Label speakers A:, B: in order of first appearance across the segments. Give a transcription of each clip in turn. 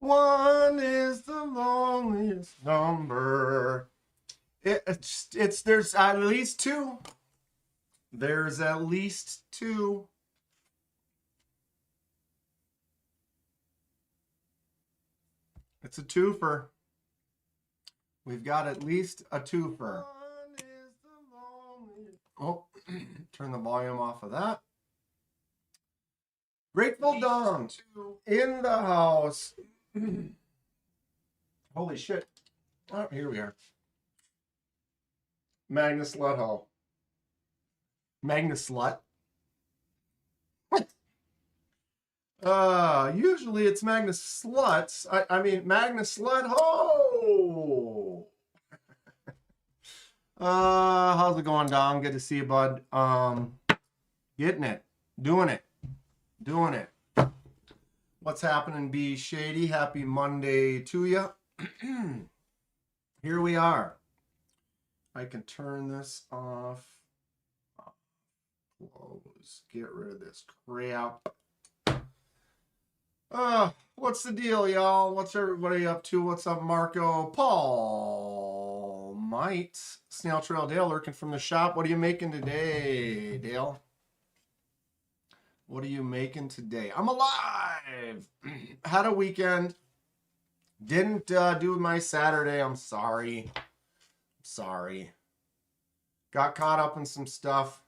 A: One is the loneliest number. There's at least two. There's at least two. It's a twofer. We've got at least a twofer. Oh, turn the volume off of that. Grateful Dawn in the house. Holy shit. Oh, here we are. Magnus Slut. Magnus Slut? Usually it's Magnus Sluts. I mean, Magnus Slut Ho! How's it going, Dom? Good to see you, bud. Getting it. Doing it. What's happening, B Shady? Happy Monday to you. Here we are. I can turn this off. Close. Get rid of this crap. What's the deal, y'all? What's everybody up to? What's up, Marco? Paul Might. Snail Trail Dale lurking from the shop. What are you making today, Dale? What are you making today? I'm alive. Had a weekend. Didn't do my Saturday. I'm sorry. Got caught up in some stuff.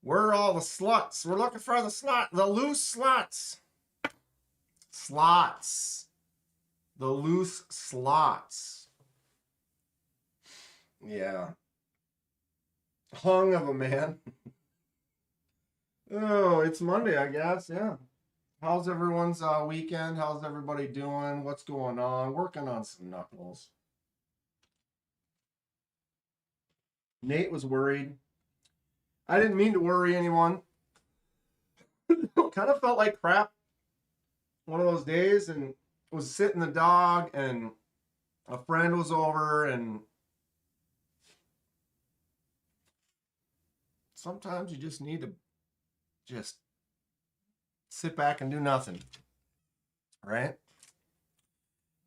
A: Where are all the sluts? We're looking for the loose sluts. The loose slots. Yeah. Hung of a man. Oh, it's Monday, I guess. Yeah. How's everyone's weekend? How's everybody doing? What's going on? Working on some knuckles. Nate was worried. I didn't mean to worry anyone. Kind of felt like crap one of those days, and was sitting the dog, and a friend was over, and sometimes you just need to just sit back and do nothing, right?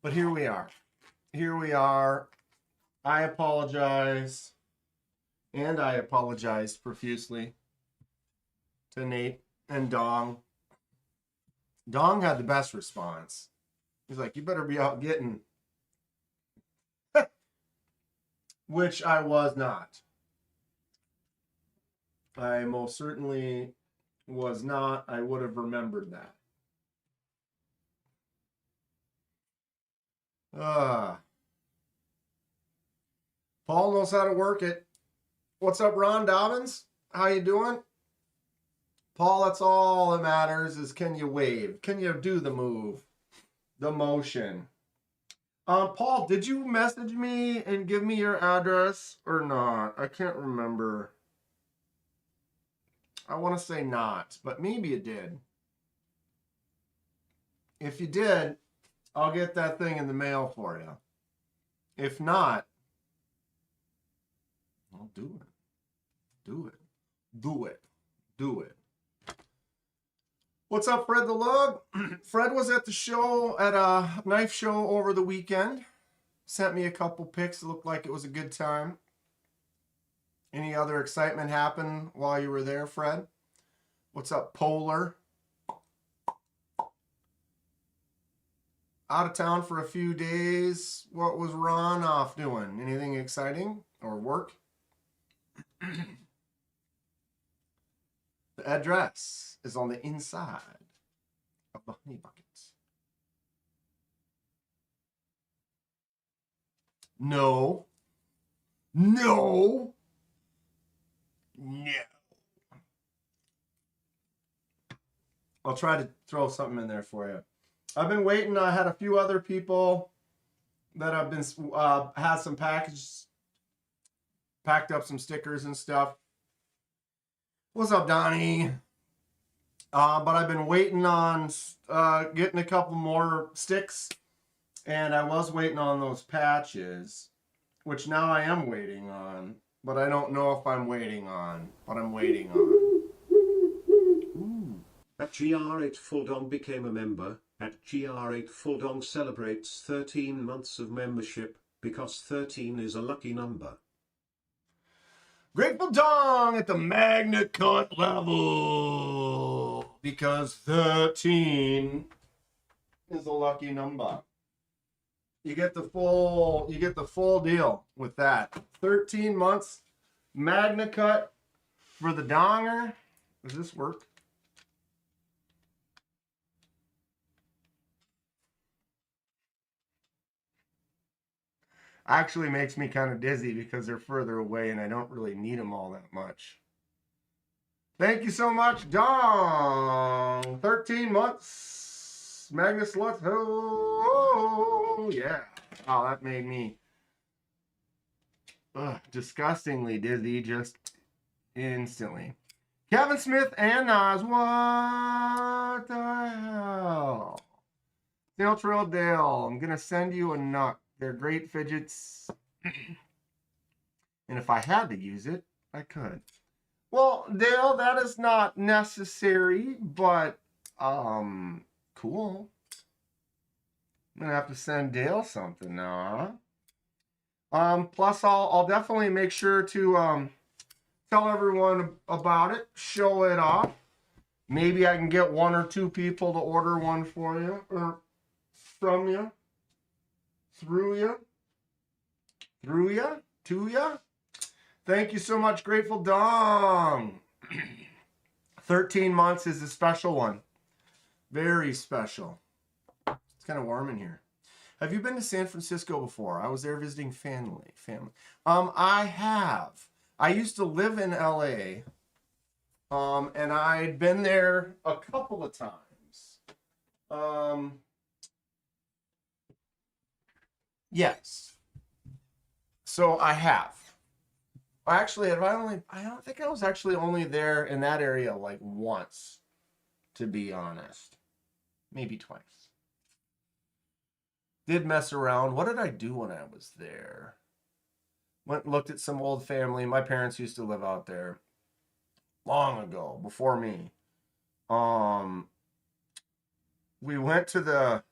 A: But here we are. I apologize, and I apologize profusely to Nate and Dong. Dong had the best response. He's like, you better be out getting, which I was not. I most certainly was not. I would have remembered that. Paul knows how to work it. What's up, Ron Dobbins? How you doing? Paul, that's all that matters is, can you wave? Can you do the move? The motion. Paul, did you message me and give me your address or not? I can't remember. I want to say not, but maybe you did. If you did, I'll get that thing in the mail for you. If not, I'll do it. Do it. What's up, Fred the Lug? Fred was at the show, at a knife show over the weekend. Sent me a couple pics. It looked like it was a good time. Any other excitement happen while you were there, Fred? What's up, Polar? Out of town for a few days. What was Ron off doing? Anything exciting or work? The address is on the inside of the honey buckets. No. I'll try to throw something in there for you. I've been waiting. I had a few other people that have been had some packages, packed up some stickers and stuff. What's up, Donnie? But I've been waiting on getting a couple more sticks, and I was waiting on those patches, which now I am waiting on, but I don't know if I'm waiting on, but I'm waiting on. Ooh.
B: At GR8 Fulldong became a member. At GR8 Fulldong celebrates 13 months of membership, because 13 is a lucky number.
A: Grateful Dong at the Magna Cut level, because 13 is a lucky number. You get the full deal with that. 13 months Magna Cut for the donger. Does this work? Actually makes me kind of dizzy because they're further away and I don't really need them all that much. Thank you so much, Dong. 13 months. Magnus Lutz. Oh, yeah. Oh, that made me disgustingly dizzy just instantly. Kevin Smith and Nas. What the hell? Snail Trail Dale. I'm going to send you a nut. They're great fidgets. And if I had to use it, I could. Well, Dale, that is not necessary, but cool. I'm gonna have to send Dale something now, huh? Plus I'll definitely make sure to tell everyone about it, show it off. Maybe I can get 1 or 2 people to order one for you, or from you, through you, to you. Thank you so much, Grateful Dong. 13 months is a special one. Very special. It's kind of warm in here. Have you been to San Francisco before? I was there visiting family. I have. I used to live in LA. And I'd been there a couple of times. Yes. So I have. Actually, I don't think I was actually only there in that area like once, to be honest. Maybe twice. Did mess around. What did I do when I was there? Went and looked at some old family. My parents used to live out there long ago, before me. We went to the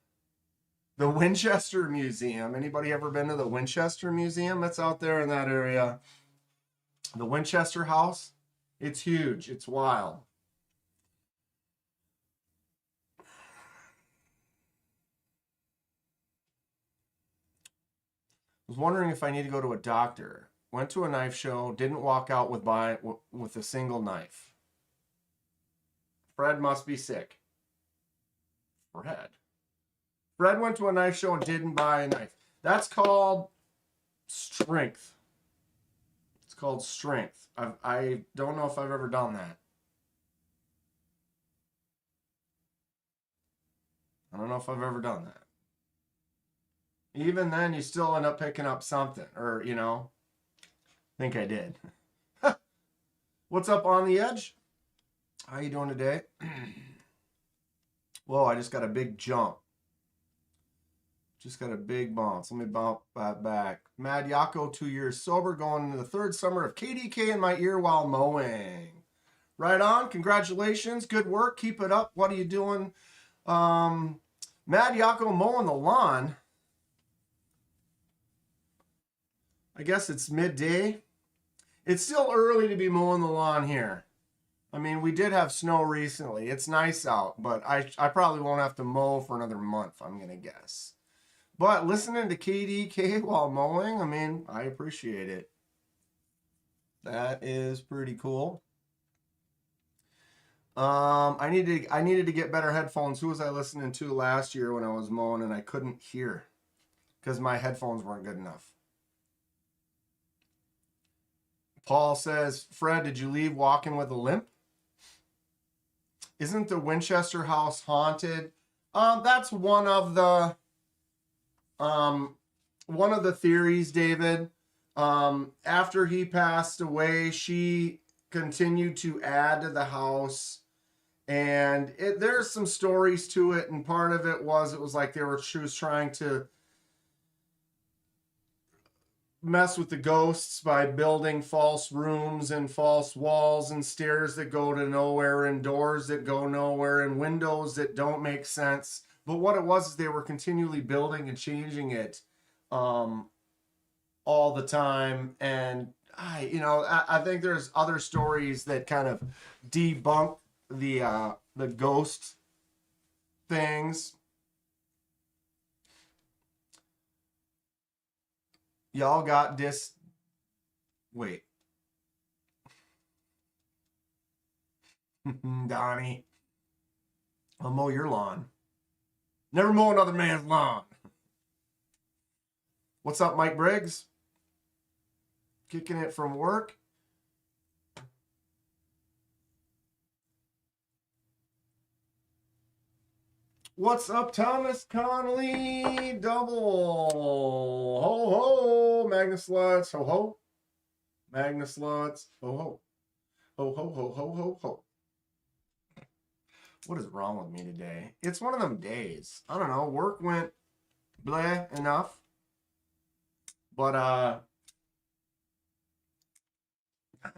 A: Winchester Museum. Anybody ever been to the Winchester Museum? That's out there in that area. The Winchester House, it's huge. It's wild. Was wondering if I need to go to a doctor. Went to a knife show, didn't walk out with a single knife. Fred must be sick. Fred went to a knife show and didn't buy a knife. That's called strength. It's called strength. I don't know if I've ever done that. I don't know if I've ever done that. Even then, you still end up picking up something. Or, I think I did. What's up on the edge? How you doing today? Whoa, I just got a big jump. Just got a big bounce. Let me bounce that back. Mad Yako, 2 years sober, going into the 3rd summer of KDK in my ear while mowing. Right on. Congratulations. Good work. Keep it up. What are you doing? Mad Yako mowing the lawn. I guess it's midday. It's still early to be mowing the lawn here. I mean, we did have snow recently. It's nice out, but I probably won't have to mow for another month, I'm going to guess. But listening to KDK while mowing, I mean, I appreciate it. That is pretty cool. I needed to get better headphones. Who was I listening to last year when I was mowing and I couldn't hear because my headphones weren't good enough? Paul says, Fred, did you leave walking with a limp? Isn't the Winchester house haunted? That's one of the theories, David. After he passed away, she continued to add to the house, and there's some stories to it, and part of it was like she was trying to mess with the ghosts by building false rooms and false walls and stairs that go to nowhere and doors that go nowhere and windows that don't make sense. But what it was is they were continually building and changing it all the time. And I think there's other stories that kind of debunk the ghost things. Y'all got this. Wait. Donnie. I'll mow your lawn. Never mow another man's lawn. What's up, Mike Briggs? Kicking it from work. What's up, Thomas Connolly? Double. Ho ho. Magnus Lutz. Ho ho. Magnus Lutz. Ho ho. Ho ho ho ho ho ho. What is wrong with me today? It's one of them days. I don't know. Work went bleh enough. But I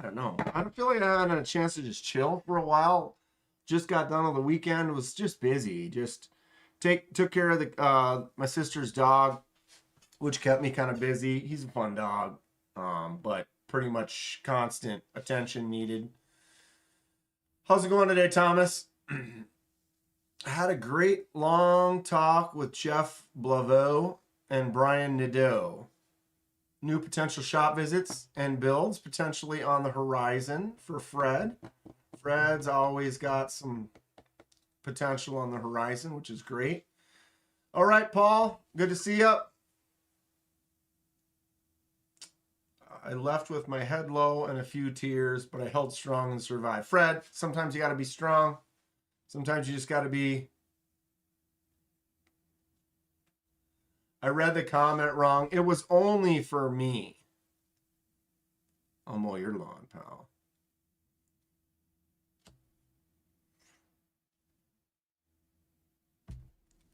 A: don't know. I don't feel like I had a chance to just chill for a while. Just got done on the weekend. Was just busy. Just took care of the my sister's dog, which kept me kind of busy. He's a fun dog, but pretty much constant attention needed. How's it going today, Thomas? I had a great long talk with Jeff Blaveau and Brian Nadeau. New potential shop visits and builds potentially on the horizon for Fred. Fred's always got some potential on the horizon, which is great. All right, Paul, good to see you. I left with my head low and a few tears, but I held strong and survived. Fred, sometimes you got to be strong. Sometimes you just got to be... I read the comment wrong. It was only for me. I'll mow your lawn, pal.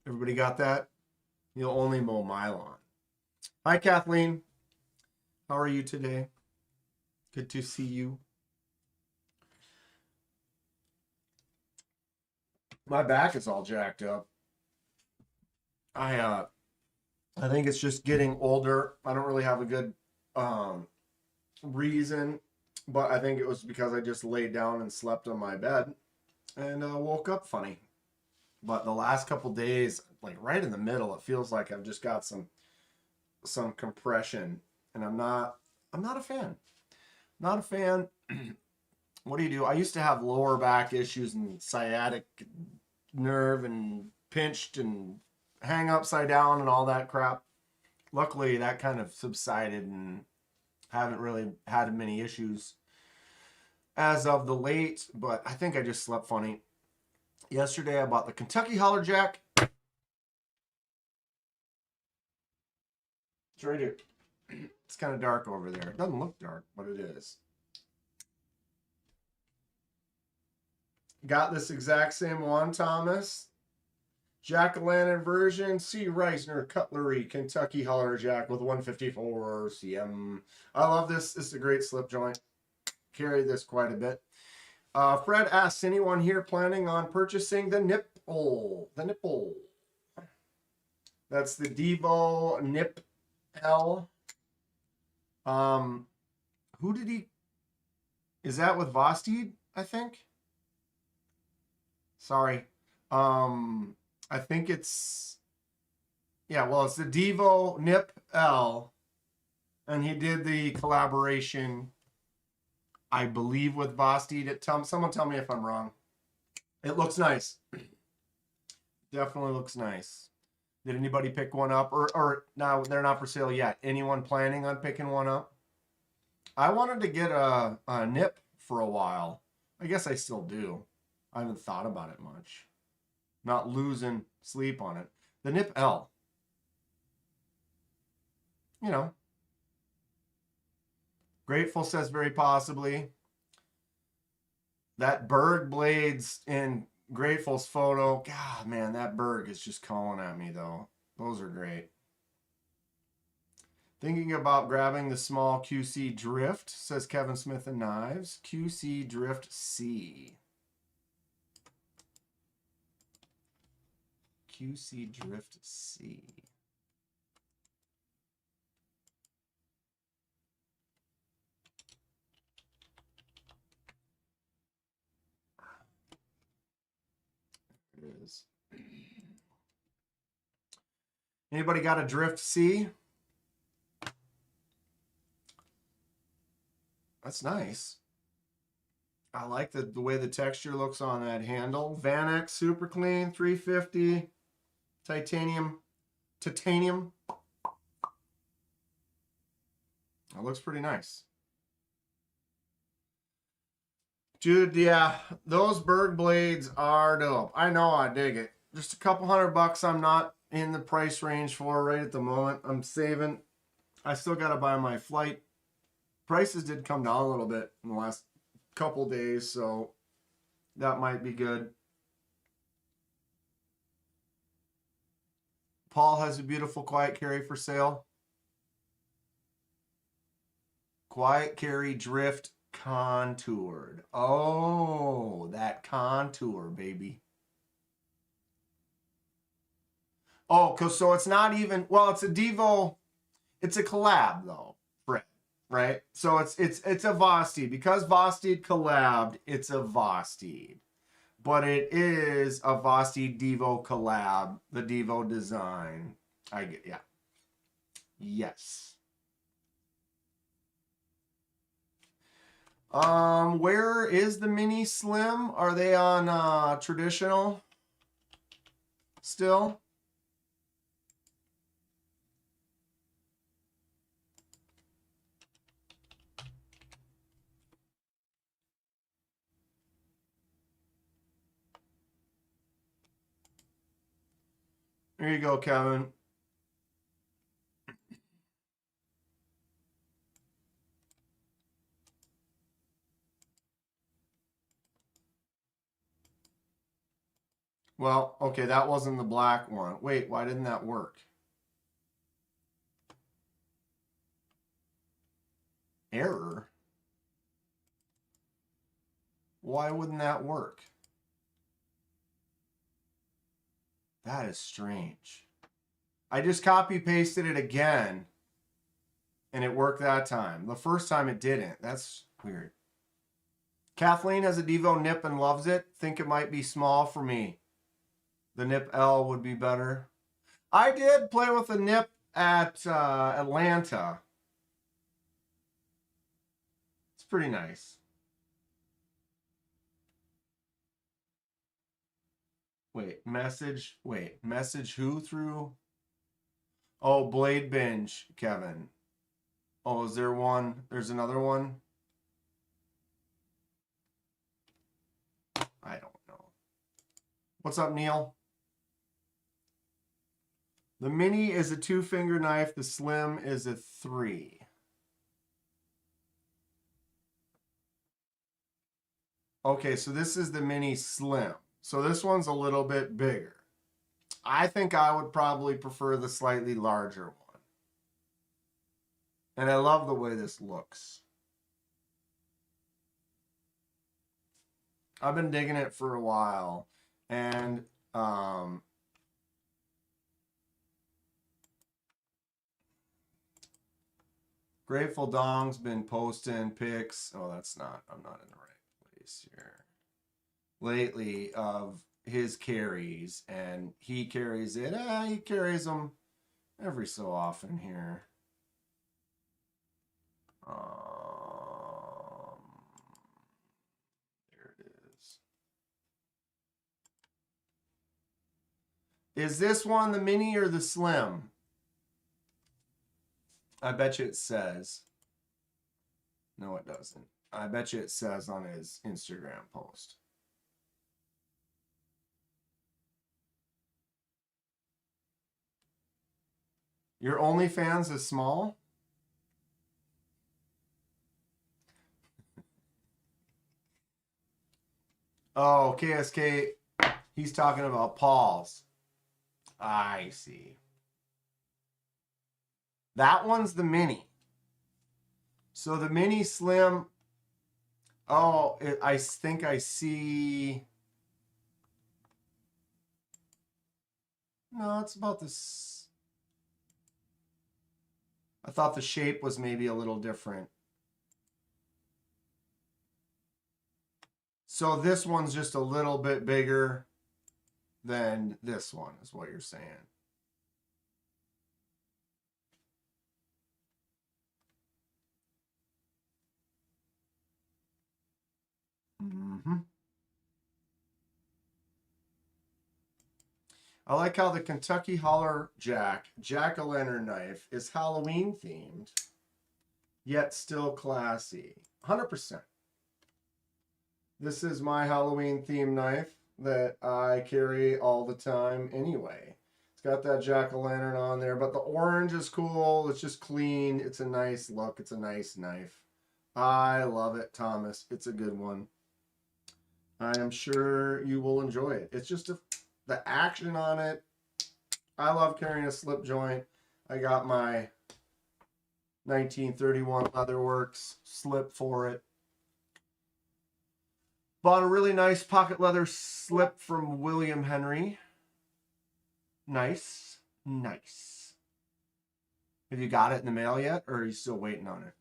A: Everybody got that? You'll only mow my lawn. Hi, Kathleen. How are you today? Good to see you. My back is all jacked up. I think it's just getting older. I don't really have a good reason, but I think it was because I just laid down and slept on my bed and woke up funny. But the last couple days, like right in the middle, it feels like I've just got some compression, and I'm not a fan. Not a fan. What do you do? I used to have lower back issues and sciatic nerve and pinched and hang upside down and all that crap. Luckily, that kind of subsided and haven't really had many issues as of the late, but I think I just slept funny. Yesterday, I bought the Kentucky Holler Jack. It's right here. It's kind of dark over there. It doesn't look dark, but it is. Got this exact same one, Thomas. Jack-o'-lantern version, C. Reisner Cutlery, Kentucky Holler Jack with 154 cm. I love this. This is a great slip joint. Carry this quite a bit. Fred asks, anyone here planning on purchasing the nipple? The nipple. That's the Devo Nip L. Who did he... Is that with Vosted, I think? Sorry. I think it's... Yeah, well, it's the Devo Nip L. And he did the collaboration... I believe with Vosted. Someone tell me if I'm wrong. It looks nice. Definitely looks nice. Did anybody pick one up? Or no, they're not for sale yet. Anyone planning on picking one up? I wanted to get a nip for a while. I guess I still do. I haven't thought about it much. Not losing sleep on it. The Nip L. You know. Grateful says very possibly. That Berg blades in Grateful's photo. God, man, that Berg is just calling at me, though. Those are great. Thinking about grabbing the small QC Drift, says Kevin Smith and Knives. QC Drift C. QC Drift C. It is. Anybody got a Drift C? That's nice. I like the way the texture looks on that handle. Vanex Super Clean 350 titanium. That looks pretty nice. Dude, yeah, those Berg blades are dope. I know, I dig it. Just a couple $100 I'm not in the price range for right at the moment. I'm saving. I still got to buy my flight. Prices did come down a little bit in the last couple days, so that might be good. Paul has a beautiful quiet carry for sale. Quiet carry Drift contoured. Oh, that contour, baby. Oh, so it's not even, well, it's a Devo, it's a collab though, Fred, right? So it's a Vosteed. Because Vosteed collabed, it's a Vosteed. But it is a Vosteed Devo collab, the Devo design. I get, yeah. Yes. Where is the Mini Slim? Are they on traditional still? There you go, Kevin. Well, okay, that wasn't the black one. Wait, why didn't that work? Error? Why wouldn't that work? That is strange. I just copy pasted it again and it worked that time. The first time it didn't. That's weird. Kathleen has a Devo nip and loves it. Think it might be small for me. The nip L would be better. I did play with a nip at Atlanta. It's pretty nice. Wait, message who through? Oh, Bladebinge, Kevin. Oh, is there one? There's another one? I don't know. What's up, Neil? The Mini is a 2-finger knife. The Slim is a 3. Okay, so this is the Mini Slim. So this one's a little bit bigger. I think I would probably prefer the slightly larger one. And I love the way this looks. I've been digging it for a while. And Grateful Dong's been posting pics. Oh, I'm not in the right place here. Lately of his carries, and he carries it. He carries them every so often here. There it is. Is this one the Mini or the Slim? I bet you it says. No, it doesn't. I bet you it says on his Instagram post. Your OnlyFans is small? Oh, KSK, he's talking about Paul's. I see. That one's the mini. So the mini slim. Oh, I think I see. No, it's about this. I thought the shape was maybe a little different. So this one's just a little bit bigger than this one, is what you're saying. Mm-hmm. I like how the Kentucky Holler jack-o'-lantern knife is Halloween themed, yet still classy. 100%. This is my Halloween themed knife that I carry all the time anyway. It's got that jack-o'-lantern on there, but the orange is cool. It's just clean. It's a nice look. It's a nice knife. I love it, Thomas. It's a good one. I am sure you will enjoy it. It's just the action on it. I love carrying a slip joint. I got my 1931 Leatherworks slip for it. Bought a really nice pocket leather slip from William Henry. Nice. Nice. Have you got it in the mail yet, or are you still waiting on it?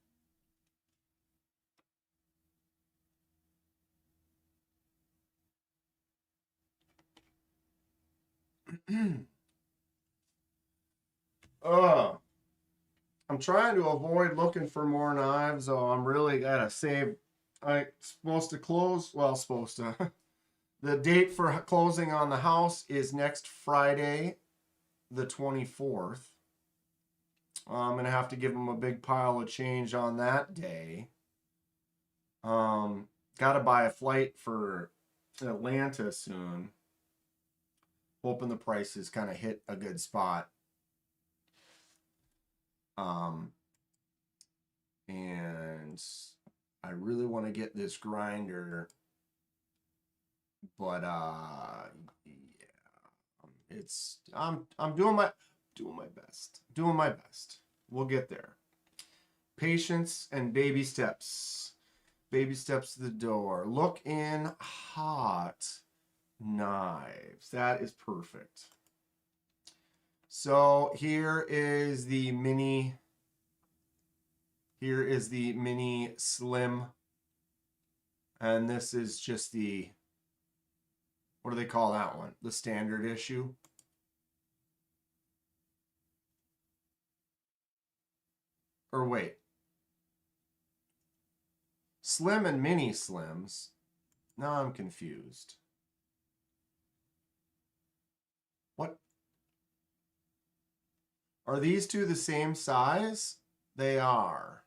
A: I'm trying to avoid looking for more knives, so I'm really gotta save. I'm supposed to close. Well, supposed to. The date for closing on the house is next Friday, the 24th. I'm gonna have to give them a big pile of change on that day. Gotta buy a flight for Atlanta soon. Hoping the prices kind of hit a good spot. And I really want to get this grinder, but yeah, it's I'm doing my best. Doing my best. We'll get there. Patience and baby steps. Baby steps to the door. Look in hot knives. That is perfect. So here is the mini. Here is the mini slim. And this is just the, what do they call that one? The standard issue. Or wait. Slim and mini slims. Now I'm confused. What? Are these two the same size? They are.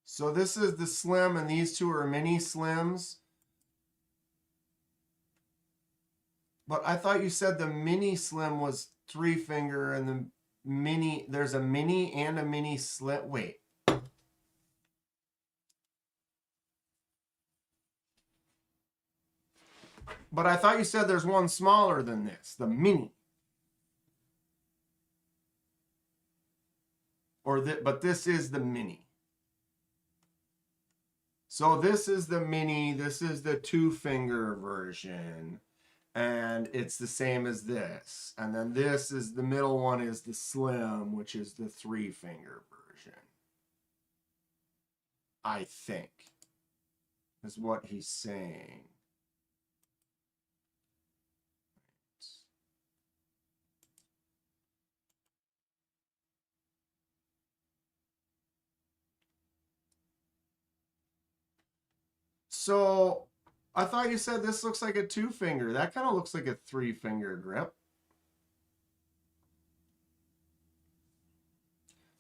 A: So this is the slim and these two are mini slims. But I thought you said the mini slim was 3-finger and the mini, there's a mini and a mini slim. Wait. But I thought you said there's one smaller than this, the mini. But this is the mini. So this is the mini, this is the 2-finger version. And it's the same as this. And then this is, the middle one is the slim, which is the 3-finger version. I think, is what he's saying. So I thought you said this looks like a 2-finger. That kind of looks like a 3-finger grip.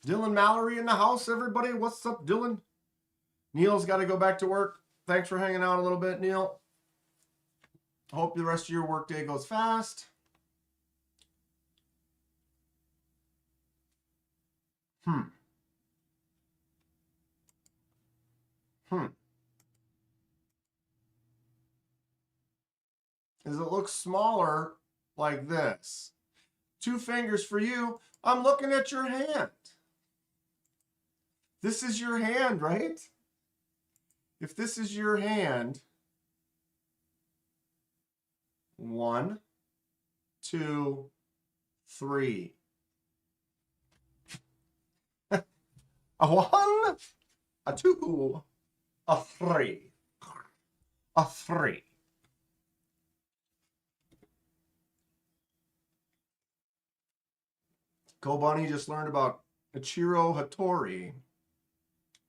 A: Dylan Mallory in the house, everybody. What's up, Dylan? Neil's got to go back to work. Thanks for hanging out a little bit, Neil. Hope the rest of your workday goes fast. is it looks smaller like this. 2 fingers for you. I'm looking at your hand. This is your hand, right? If this is your hand, 1, 2, 3. A 1, a 2, a 3, a 3. Go Bunny just learned about Ichiro Hattori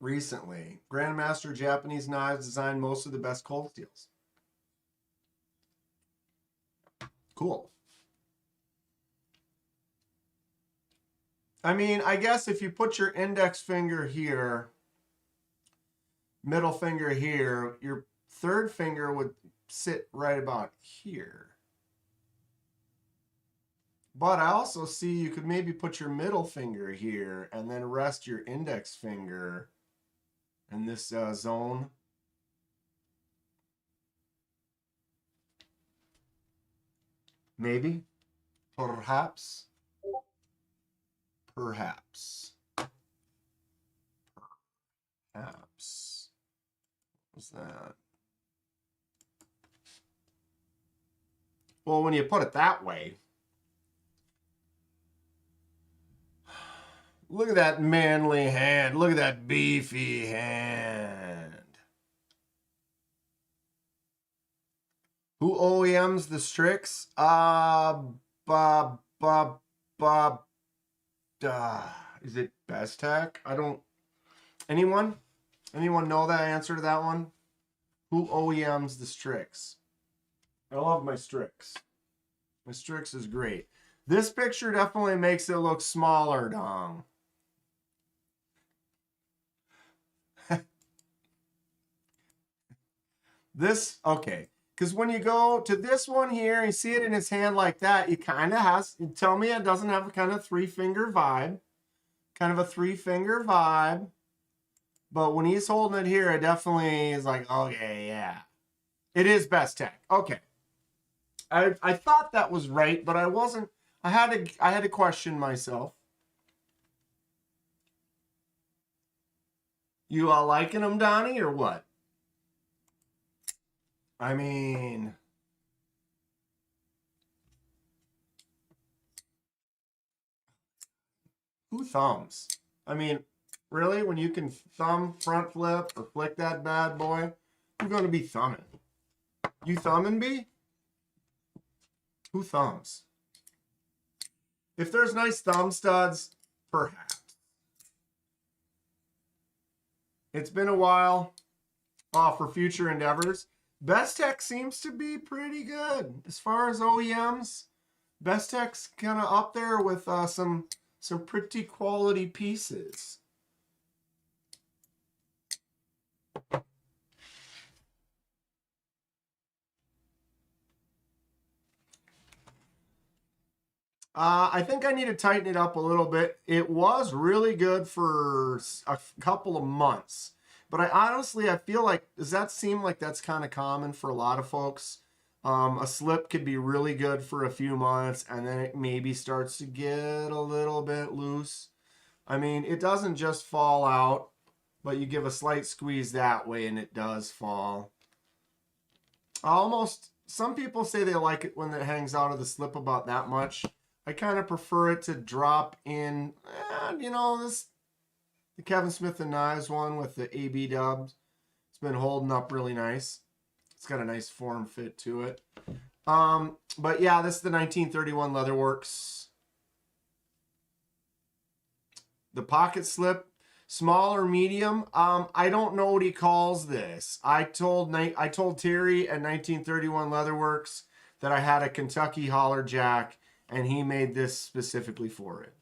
A: recently. Grandmaster Japanese knives designed most of the best cold steels. Cool. I mean, I guess if you put your index finger here, middle finger here, your third finger would sit right about here. But I also see you could maybe put your middle finger here and then rest your index finger in this zone. Maybe. Perhaps. Perhaps. Perhaps. What's that? Well, when you put it that way, look at that manly hand. Look at that beefy hand. Who OEMs the Strix? Is it Bestech? I don't. Anyone? Anyone know that answer to that one? Who OEMs the Strix? I love my Strix. My Strix is great. This picture definitely makes it look smaller, Dong. This, okay. Because when you go to this one here, you see it in his hand like that, it kind of has, you tell me it doesn't have a kind of 3-finger vibe. Kind of a 3-finger vibe. But when he's holding it here, it definitely is like, okay, yeah. It is Bestech. Okay. I thought that was right, but I wasn't. I had to question myself. You all liking them, Donnie, or what? I mean, who thumbs? I mean, really? When you can thumb, front flip, or flick that bad boy, who's going to be thumbing? You thumbing, B? Who thumbs? If there's nice thumb studs, perhaps. It's been a while for future endeavors. Bestech seems to be pretty good. As far as OEMs, Bestech's kind of up there with some pretty quality pieces. I think I need to tighten it up a little bit. It was really good for a couple of months. But I feel like, does that seem like that's kind of common for a lot of folks? A slip could be really good for a few months, and then it maybe starts to get a little bit loose. I mean, it doesn't just fall out, but you give a slight squeeze that way, and it does fall. Some people say they like it when it hangs out of the slip about that much. I kind of prefer it to drop in, the Kevin Smith and Knives one with the AB dubs. It's been holding up really nice. It's got a nice form fit to it. But yeah, this is the 1931 Leatherworks. The pocket slip, small or medium. I don't know what he calls this. I told Terry at 1931 Leatherworks that I had a Kentucky Holler Jack, and he made this specifically for it.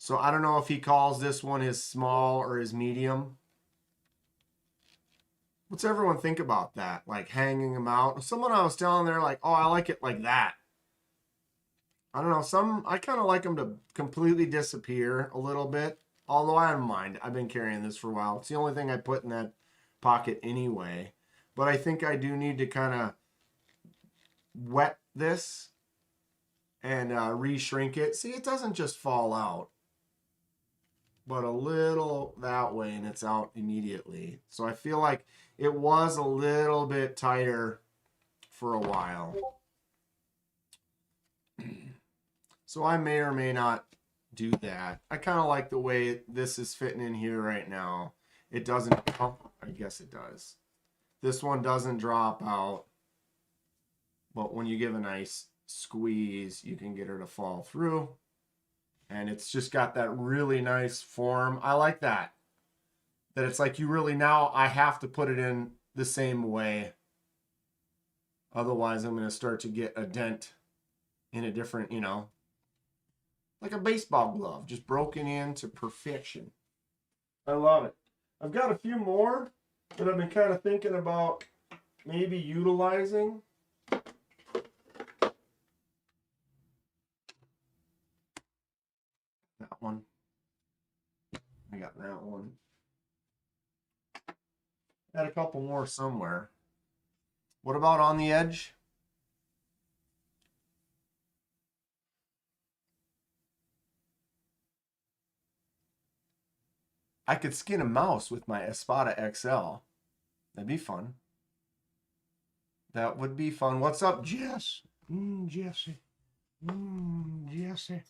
A: So I don't know if he calls this one his small or his medium. What's everyone think about that? Like hanging them out? Someone I was telling, they're like, oh, I like it like that. I don't know. I kind of like them to completely disappear a little bit. Although I don't mind. I've been carrying this for a while. It's the only thing I put in that pocket anyway. But I think I do need to kind of wet this and re-shrink it. See, it doesn't just fall out, but a little that way and it's out immediately. So I feel like it was a little bit tighter for a while. So I may or may not do that. I kind of like the way this is fitting in here right now. It doesn't, oh, I guess it does. This one doesn't drop out, but when you give a nice squeeze, you can get her to fall through. And it's just got that really nice form. I like that. That it's like you really now, I have to put it in the same way. Otherwise, I'm going to start to get a dent in a different, you know, like a baseball glove, just broken into perfection. I love it. I've got a few more that I've been kind of thinking about maybe utilizing. That one. I got that one. Got a couple more somewhere. What about on the edge? I could skin a mouse with my Espada XL. That'd be fun. That would be fun. What's up, Jess? Jesse. Jesse.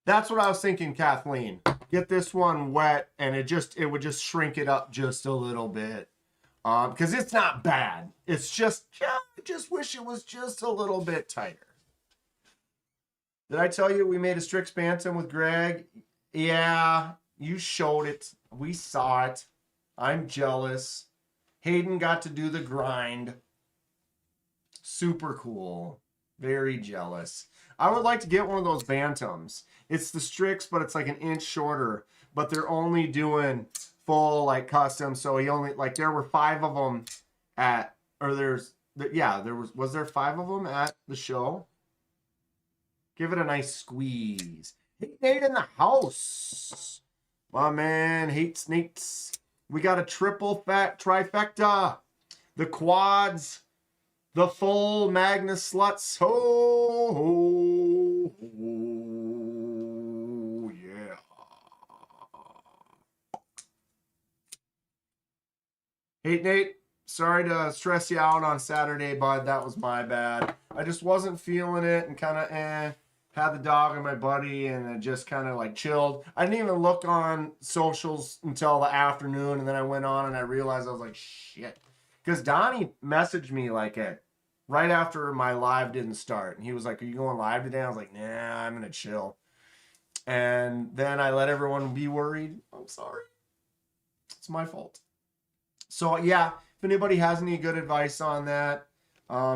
A: That's what I was thinking, Kathleen. Get this one wet, and it would just shrink it up just a little bit. Because it's not bad. It's just, I just wish it was just a little bit tighter. Did I tell you we made a Strix Bantam with Greg? Yeah, you showed it. We saw it. I'm jealous. Hayden got to do the grind. Super cool. Very jealous. I would like to get one of those Bantams. It's the Strix, but it's like an inch shorter. But they're only doing full, like, custom. So he only, like, there were 5 of them at, or there's, yeah, was there 5 of them at the show? Give it a nice squeeze. Hey, Nate in the house. My man hates Nate's. We got a triple fat trifecta. The quads. The full Magnus sluts. Ho, ho, ho, yeah. Hey, Nate. Sorry to stress you out on Saturday, bud. That was my bad. I just wasn't feeling it and kind of had the dog and my buddy, and it just kind of like chilled. I didn't even look on socials until the afternoon, and then I went on and I realized I was like, shit. Because Donnie messaged me like right after my live didn't start, and he was like, are you going live today? I was like, nah, I'm gonna chill. And then I let everyone be worried. I'm sorry. It's my fault. So yeah, if anybody has any good advice on that,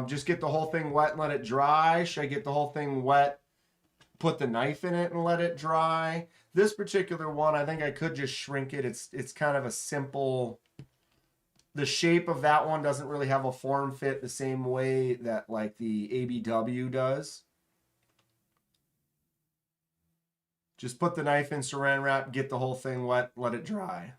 A: just get the whole thing wet and let it dry. Should I get the whole thing wet, put the knife in it and let it dry? This particular one, I think I could just shrink it. It's kind of a simple, the shape of that one doesn't really have a form fit the same way that like the ABW does. Just put the knife in saran wrap, get the whole thing wet, let it dry.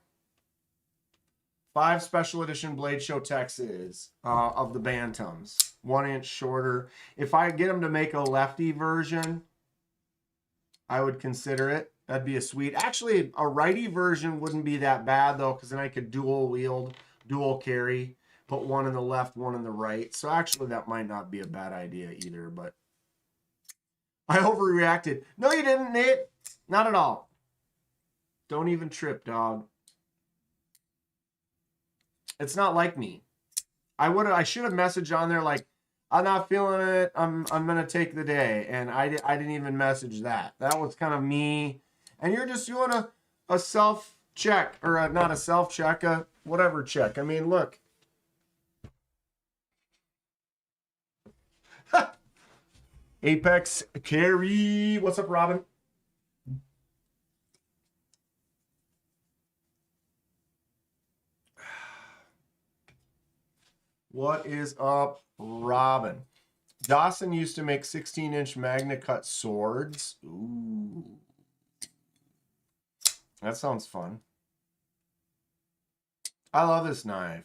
A: 5 special edition Blade Show Texas of the Bantams. 1 inch shorter. If I get them to make a lefty version, I would consider it. That'd be a sweet. Actually, a righty version wouldn't be that bad though, because then I could dual wield, dual carry, put one in the left, one in the right. So actually that might not be a bad idea either, but I overreacted. No, you didn't, Nate. Not at all. Don't even trip, dog. It's not like me. I should have messaged on there like, I'm not feeling it. I'm gonna take the day, and I didn't even message that. That was kind of me. And you're just doing a self check, or not a self check, a whatever check. I mean, look. Apex carry. What's up, Robin? What is up, Robin? Dawson used to make 16-inch Magna Cut swords. Ooh. That sounds fun. I love this knife.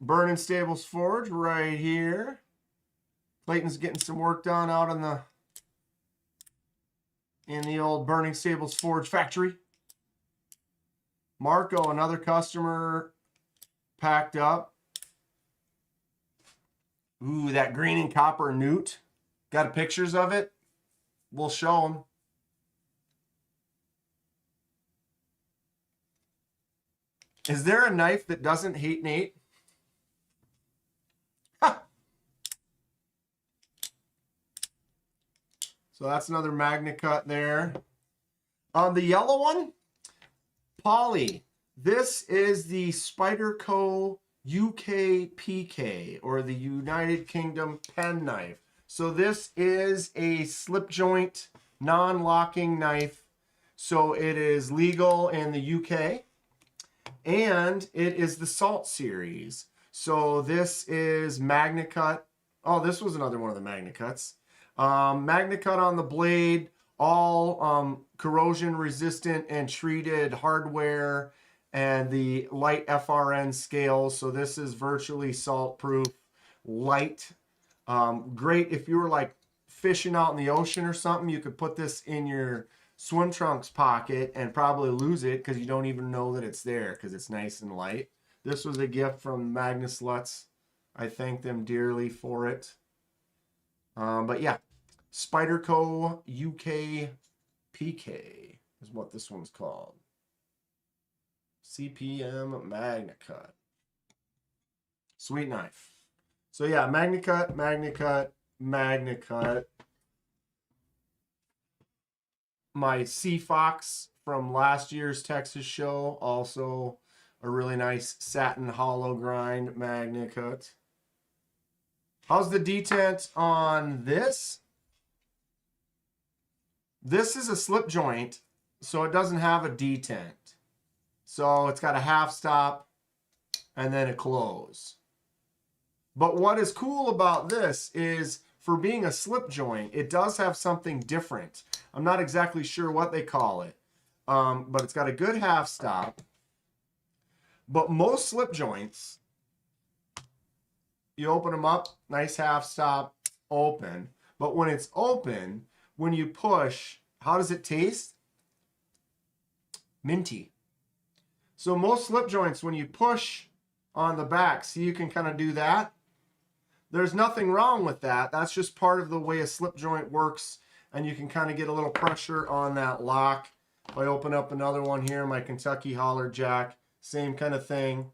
A: Burning Stables Forge right here. Clayton's getting some work done out in the old Burning Stables Forge factory. Marco, another customer, packed up. Ooh, that green and copper newt. Got pictures of it? We'll show them. Is there a knife that doesn't hate Nate? Ha! So that's another Magna Cut there. On the yellow one, Polly. This is the Spyderco UK PK, or the United Kingdom pen knife. So this is a slip joint, non-locking knife. So it is legal in the UK. And it is the Salt series. So this is Magna Cut. Oh, this was another one of the Magna Cuts. Magna Cut on the blade, all corrosion resistant and treated hardware, and the light FRN scales. So this is virtually salt proof, light. Great if you were like fishing out in the ocean or something, you could put this in your swim trunks pocket and probably lose it because you don't even know that it's there because it's nice and light. This was a gift from Magnus Lutz. I thank them dearly for it. But yeah, Spyderco UK PK is what this one's called. CPM Magna Cut. Sweet knife. So yeah, Magna Cut, Magna Cut, Magna Cut. My Sea Fox from last year's Texas show, also a really nice satin hollow grind Magna Cut. How's the detent on this? This is a slip joint, so it doesn't have a detent. So it's got a half stop and then a close. But what is cool about this is, for being a slip joint, it does have something different. I'm not exactly sure what they call it, but it's got a good half stop. But most slip joints, you open them up, nice half stop, open. But when it's open, when you push, how does it taste? Minty. So most slip joints, when you push on the back, see, you can kind of do that. There's nothing wrong with that. That's just part of the way a slip joint works, and you can kind of get a little pressure on that lock. If I open up another one here, my Kentucky Holler Jack, same kind of thing.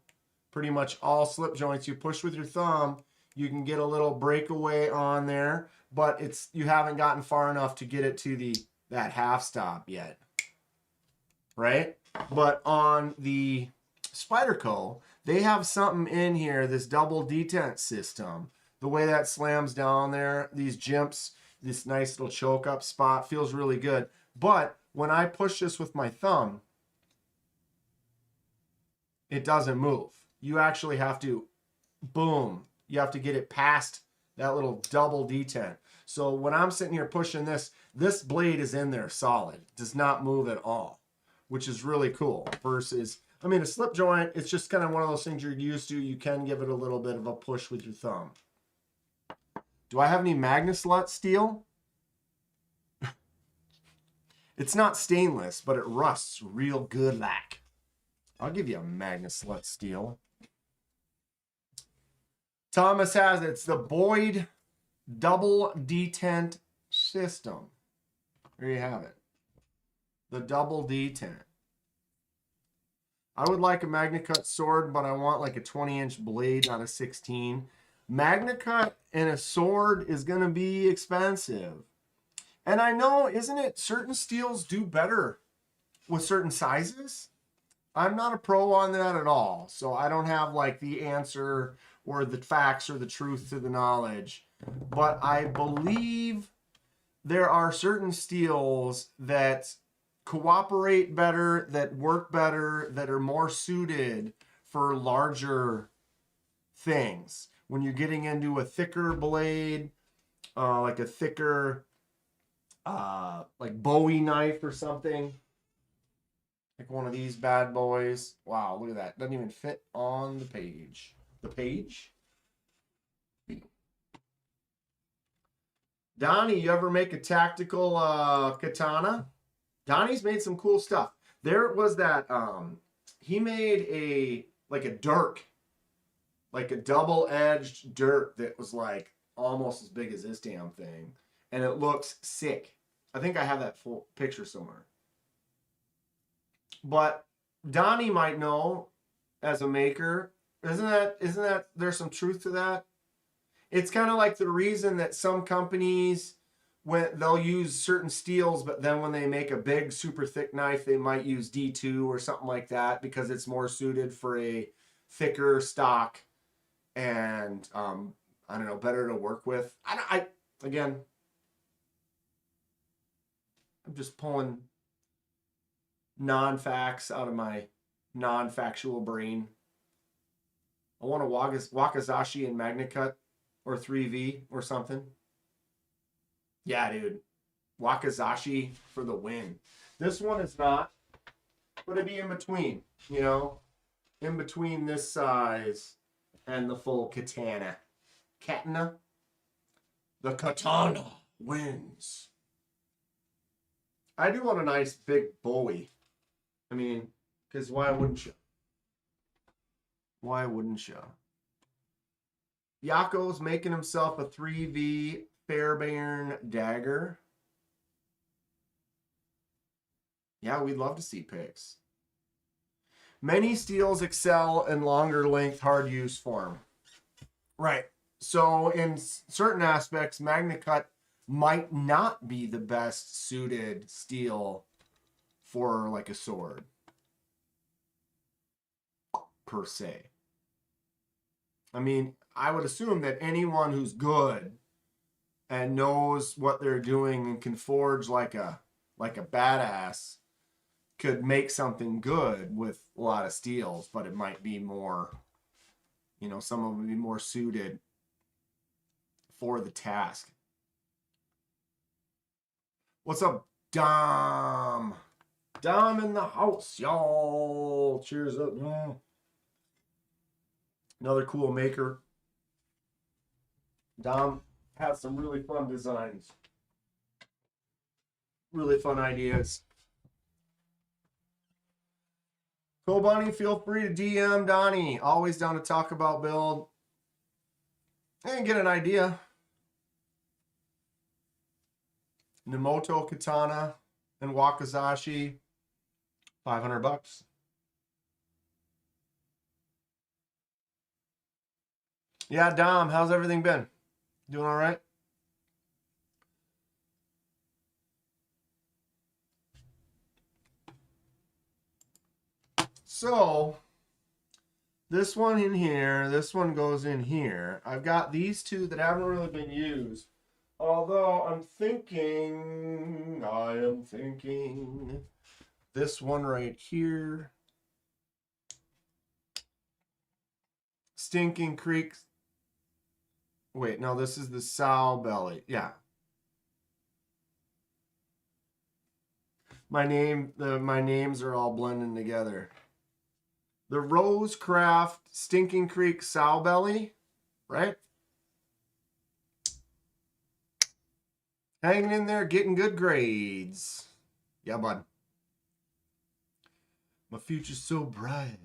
A: Pretty much all slip joints, you push with your thumb, you can get a little breakaway on there, but you haven't gotten far enough to get it to that half stop yet, right? But on the Spyderco, they have something in here, this double detent system. The way that slams down there, these jimps, this nice little choke up spot feels really good. But when I push this with my thumb, it doesn't move. You actually have to, boom, you have to get it past that little double detent. So when I'm sitting here pushing this blade is in there solid, does not move at all, which is really cool. Versus, I mean, a slip joint, it's just kind of one of those things you're used to. You can give it a little bit of a push with your thumb. Do I have any Magnus Lutz steel? It's not stainless, but it rusts real good like. I'll give you a Magnus Lutz steel. Thomas has it. It's the Boyd double detent system. There you have it. The double detent. I would like a Magna Cut sword, but I want like a 20-inch blade, not a 16. Magna Cut and a sword is going to be expensive. And I know, isn't it, certain steels do better with certain sizes? I'm not a pro on that at all. So I don't have like the answer or the facts or the truth to the knowledge. But I believe there are certain steels that cooperate better, that work better, that are more suited for larger things. When you're getting into a thicker blade, like a thicker, like Bowie knife or something, like one of these bad boys. Wow, look at that. Doesn't even fit on the page. the page. Donnie, you ever make a tactical katana? Donnie's made some cool stuff. There was that, he made a dirk, like a double-edged dirk that was like almost as big as this damn thing. And it looks sick. I think I have that full picture somewhere. But Donnie might know as a maker, isn't that there's some truth to that? It's kind of like the reason that some companies, when they'll use certain steels, but then when they make a big super thick knife, they might use D2 or something like that because it's more suited for a thicker stock and I don't know, better to work with. Again, I'm just pulling non-facts out of my non-factual brain. I want a Wakizashi and MagnaCut or 3V or something. Yeah, dude. Wakizashi for the win. This one is not, but it'd be in between, you know? In between this size and the full katana. Katana. The katana wins. I do want a nice big Bowie. I mean, because why wouldn't you? Why wouldn't you? Yako's making himself a 3V Fairbairn dagger. Yeah, we'd love to see pics. Many steels excel in longer length hard use form. Right. So in certain aspects, MagnaCut might not be the best suited steel for like a sword per se. I mean, I would assume that anyone who's good and knows what they're doing and can forge like a badass could make something good with a lot of steels, but it might be more, you know, some of them would be more suited for the task. What's up, Dom? Dom in the house, y'all. Cheers up. Another cool maker. Dom has some really fun designs. Really fun ideas. Cool Bunny, feel free to DM Donnie. Always down to talk about build and get an idea. Nemoto Katana and Wakizashi, $500. Yeah, Dom, how's everything been? Doing all right? So, this one in here, this one goes in here. I've got these two that haven't really been used. Although I am thinking this one right here. Stinking Creek. Wait, no, this is the sow belly. Yeah. My names are all blending together. The Rosecraft Stinking Creek sow belly, right? Hanging in there, getting good grades. Yeah, bud. My future's so bright.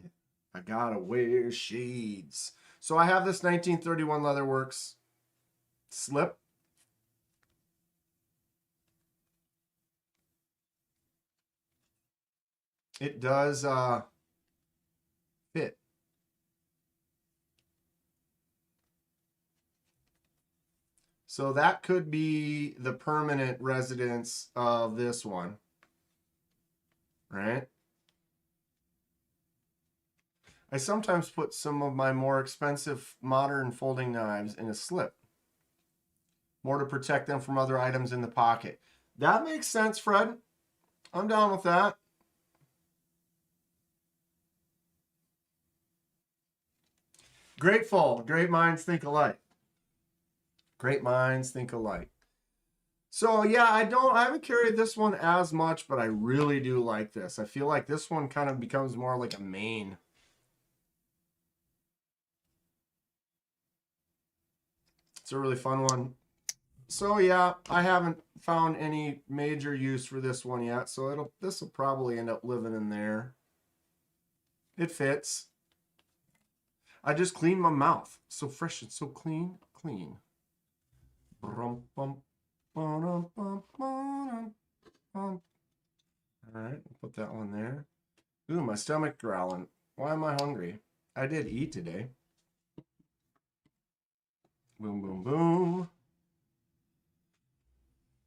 A: I gotta wear shades. So I have this 1931 Leatherworks slip. It does fit. So that could be the permanent residence of this one, right? I sometimes put some of my more expensive modern folding knives in a slip, more to protect them from other items in the pocket. That makes sense, Fred. I'm down with that. Grateful. Great minds think alike. Great minds think alike. So yeah, I haven't carried this one as much, but I really do like this. I feel like this one kind of becomes more like a main. It's a really fun one. So yeah, I haven't found any major use for this one yet, so this will probably end up living in there. It fits. I just cleaned my mouth. So fresh and so clean. All right, put that one there. Ooh, my stomach growling. Why am I hungry? I did eat today. Boom, boom, boom.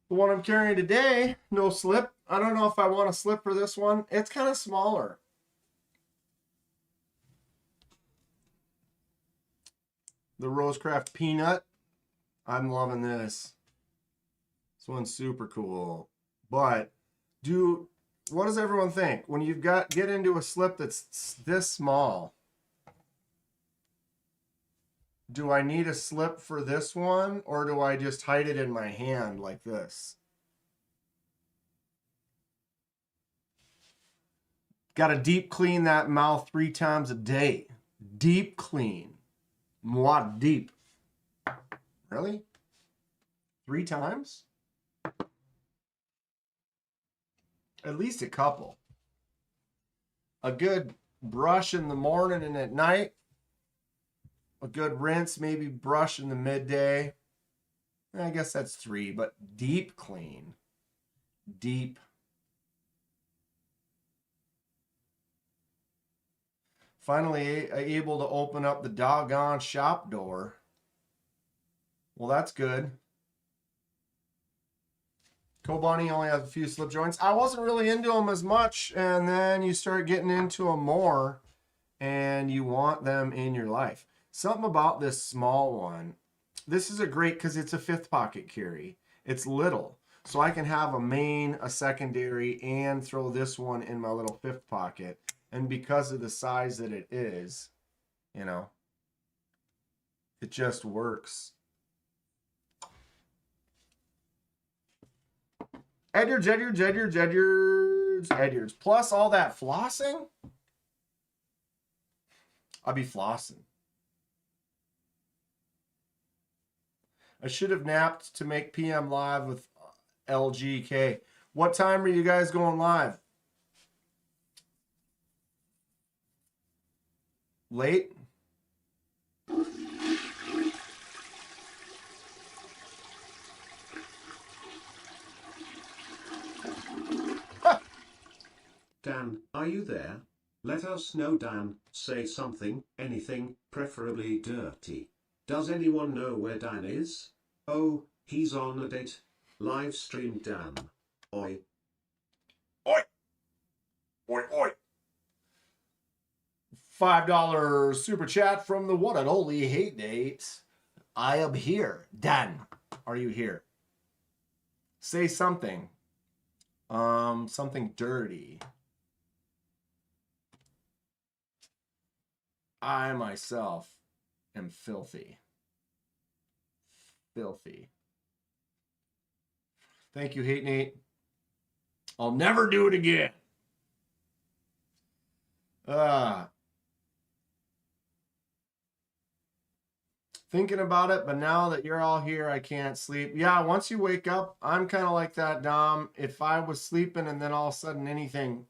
A: The one I'm carrying today, no slip. I don't know if I want a slip for this one. It's kind of smaller. The Rosecraft Peanut. I'm loving this. This one's super cool. But what does everyone think? When you've get into a slip that's this small, do I need a slip for this one, or do I just hide it in my hand like this? Got to deep clean that mouth 3 times a day. Deep clean. What deep? Really? 3 times? At least a couple. A good brush in the morning and at night. A good rinse, maybe brush in the midday. I guess that's 3, but deep clean. Deep. Finally able to open up the doggone shop door. Well, that's good. Kobani only has a few slip joints. I wasn't really into them as much, and then you start getting into them more, and you want them in your life. Something about this small one. This is a great because it's a 5th pocket carry. It's little, so I can have a main, a secondary, and throw this one in my little 5th pocket. And because of the size that it is, you know, it just works. Edwards. Plus all that flossing, I'll be flossing. I should have napped to make PM live with LGK. What time are you guys going live? Late?
B: Dan, are you there? Let us know, Dan. Say something, anything, preferably dirty. Does anyone know where Dan is? Oh, he's on a date. Live stream Dan. Oi.
A: Oi! Oi, oi! $5 super chat from the one and only Hate Nate. I am here. Dan, are you here? Say something. Something dirty. I myself am filthy. Filthy. Thank you, Hate Nate. I'll never do it again. Thinking about it, but now that you're all here, I can't sleep. Yeah, once you wake up, I'm kind of like that, Dom. If I was sleeping and then all of a sudden anything...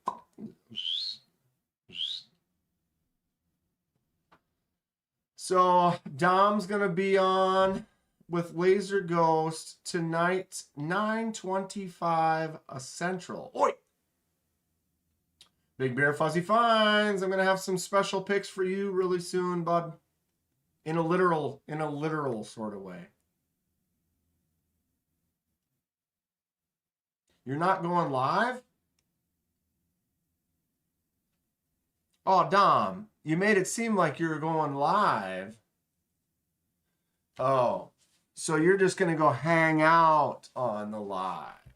A: So, Dom's going to be on with Laser Ghost tonight, 9:25 Central. Oi! Big Bear Fuzzy Finds. I'm going to have some special picks for you really soon, bud. In a literal sort of way. You're not going live? Oh, Dom, you made it seem like you were going live. Oh, so you're just going to go hang out on the live.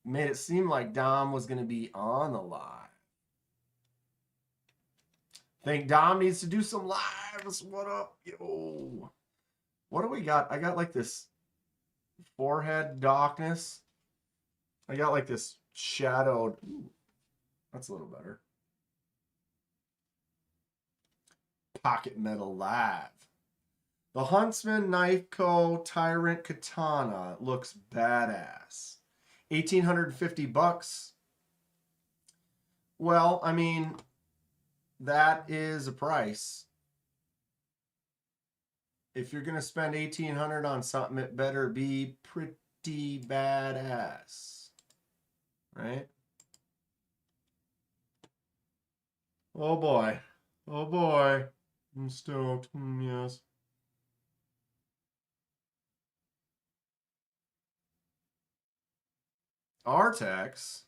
A: Made it seem like Dom was going to be on the live. Think Dom needs to do some lives. What up, yo? What do we got? I got like this forehead darkness. I got like this shadowed. Ooh, that's a little better. Pocket Metal Live. The Huntsman Knife Co. Tyrant Katana looks badass. $1,850. Well, I mean, that is a price. If you're gonna spend $1,800 on something, it better be pretty badass, right? Oh boy, oh boy, I'm stoked. Yes. Artex.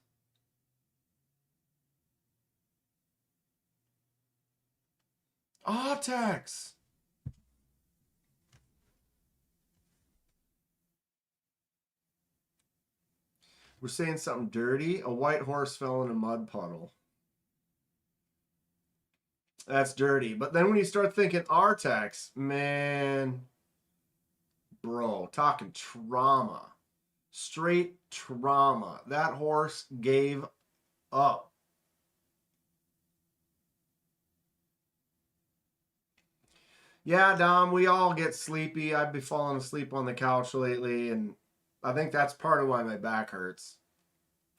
A: Artex. We're saying something dirty. A white horse fell in a mud puddle. That's dirty. But then when you start thinking Artex, man, bro, talking trauma. Straight trauma. That horse gave up. Yeah, Dom, we all get sleepy. I've been falling asleep on the couch lately, and I think that's part of why my back hurts.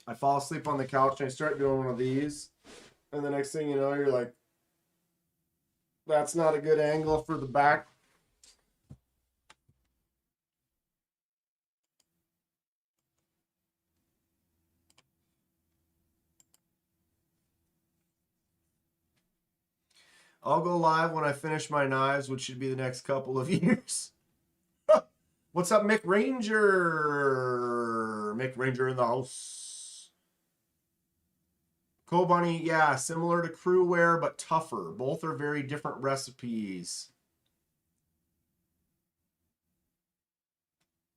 A: I fall asleep on the couch and I start doing one of these, and the next thing you know, you're like, that's not a good angle for the back. I'll go live when I finish my knives, which should be the next couple of years. What's up, Mick Ranger? Mick Ranger in the house. Co Bunny, yeah, similar to Crewware, but tougher. Both are very different recipes.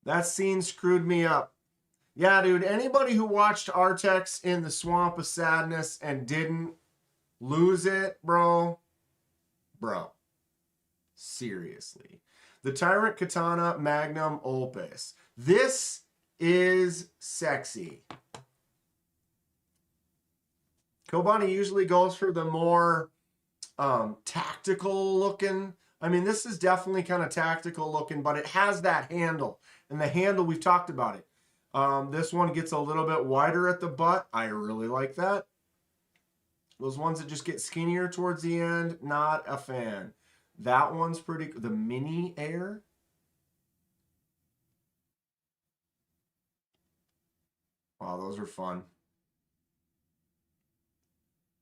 A: That scene screwed me up. Yeah, dude, anybody who watched Artex in the Swamp of Sadness and didn't lose it, bro, seriously. The Tyrant Katana Magnum Opus. This is sexy. Kobani usually goes for the more tactical looking. I mean, this is definitely kind of tactical looking, but it has that handle. And the handle, we've talked about it. This one gets a little bit wider at the butt. I really like that. Those ones that just get skinnier towards the end, not a fan. That one's pretty, the Mini Air. Wow, those are fun.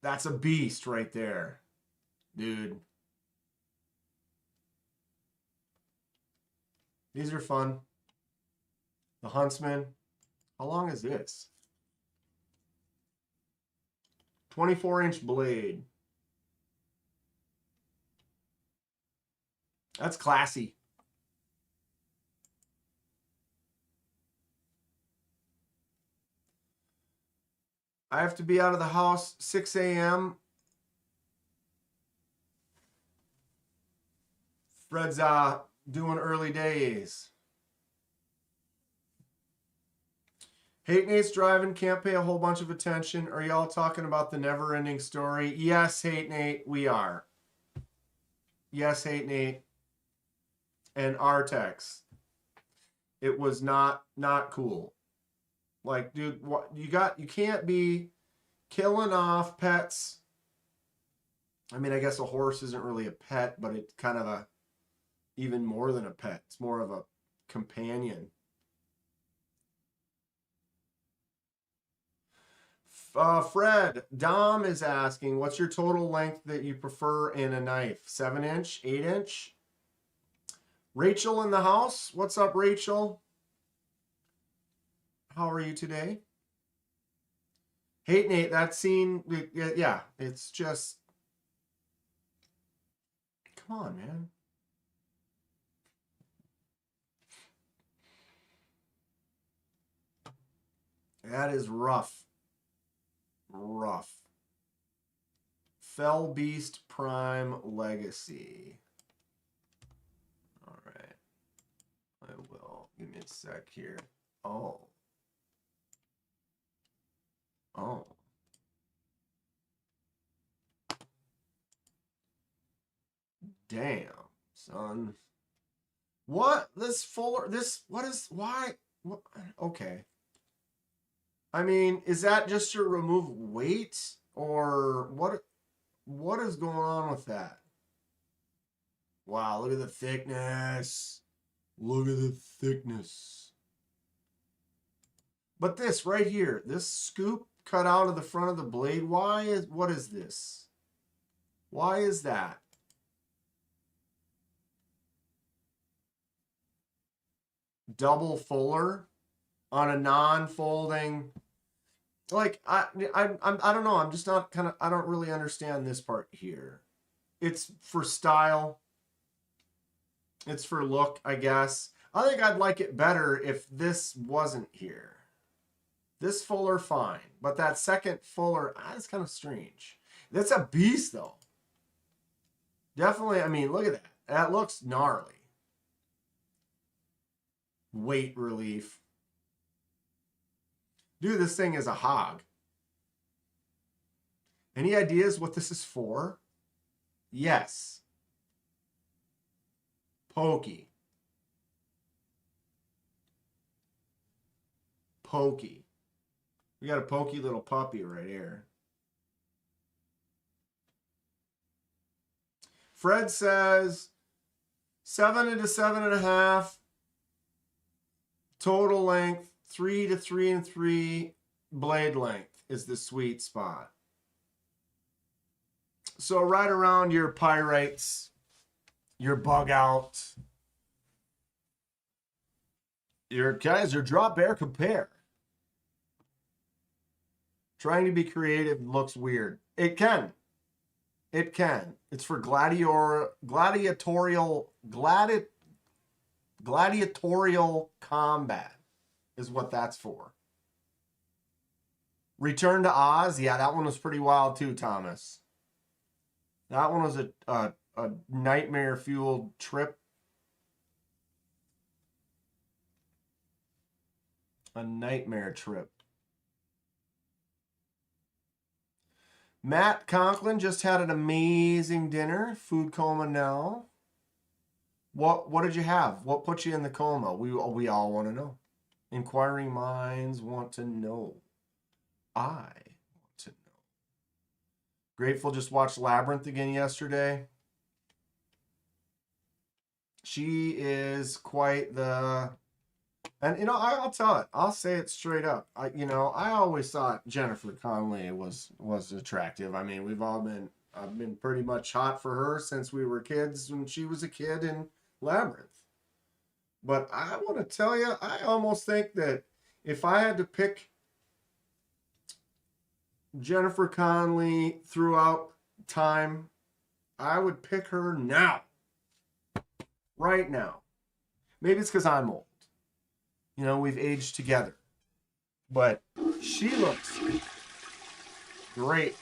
A: That's a beast right there, dude. These are fun. The Huntsman. How long is this? 24-inch blade. That's classy. I have to be out of the house 6 a.m. Fred's doing early days. Hate Nate's driving, can't pay a whole bunch of attention. Are y'all talking about the never-ending story? Yes, Hate Nate, we are. Yes, Hate Nate. And Artex. It was not cool. Like, dude, what you can't be killing off pets. I mean, I guess a horse isn't really a pet, but it's kind of even more than a pet. It's more of a companion. Fred, Dom is asking, what's your total length that you prefer in a knife? 7-inch, 8-inch? Rachel in the house. What's up, Rachel? How are you today? Hate Nate, that scene, yeah, it's just, come on, man. That is rough. Rough. Fell Beast Prime Legacy. All right. I will. Give me a sec here. Oh. Oh. Damn, son. What? This fuller, this, what is, why? What? Okay. I mean, is that just to remove weight or what is going on with that? Wow, look at the thickness. Look at the thickness. But this right here, this scoop cut out of the front of the blade, what is this? Why is that? Double fuller on a non-folding, like I don't know. I'm just not I don't really understand this part here. It's for style. It's for look, I guess. I think I'd like it better if this wasn't here. This fuller, fine. But that second fuller, that's kind of strange. That's a beast, though. Definitely, I mean, look at that. That looks gnarly. Weight relief. Dude, this thing is a hog. Any ideas what this is for? Yes. Pokey. Pokey. We got a pokey little puppy right here. Fred says 7 to 7.5. Total length 3 to 3 3. Blade length is the sweet spot. So right around your pyrites, your bug out, your Kizer drop bear compare. Trying to be creative looks weird. It can. It can. It's for gladiatorial combat is what that's for. Return to Oz. Yeah, that one was pretty wild too, Thomas. That one was a nightmare-fueled trip. A nightmare trip. Matt Conklin just had an amazing dinner. Food coma now. What did you have? What put you in the coma? We all want to know. Inquiring minds want to know. I want to know. Grateful just watched Labyrinth again yesterday. She is quite the... And, you know, I'll tell it. I'll say it straight up. I always thought Jennifer Connelly was attractive. I mean, I've been pretty much hot for her since we were kids when she was a kid in Labyrinth. But I want to tell you, I almost think that if I had to pick Jennifer Connelly throughout time, I would pick her now. Right now. Maybe it's because I'm old. You know, we've aged together. But she looks great.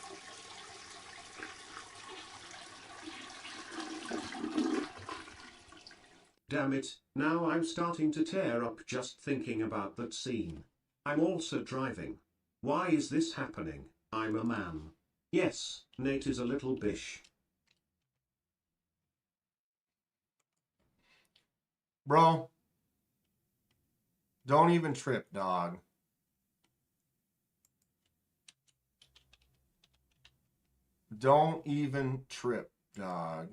B: Damn it, now I'm starting to tear up just thinking about that scene. I'm also driving. Why is this happening? I'm a man. Yes, Nate is a little bish.
A: Bro, don't even trip, dog. Don't even trip, dog.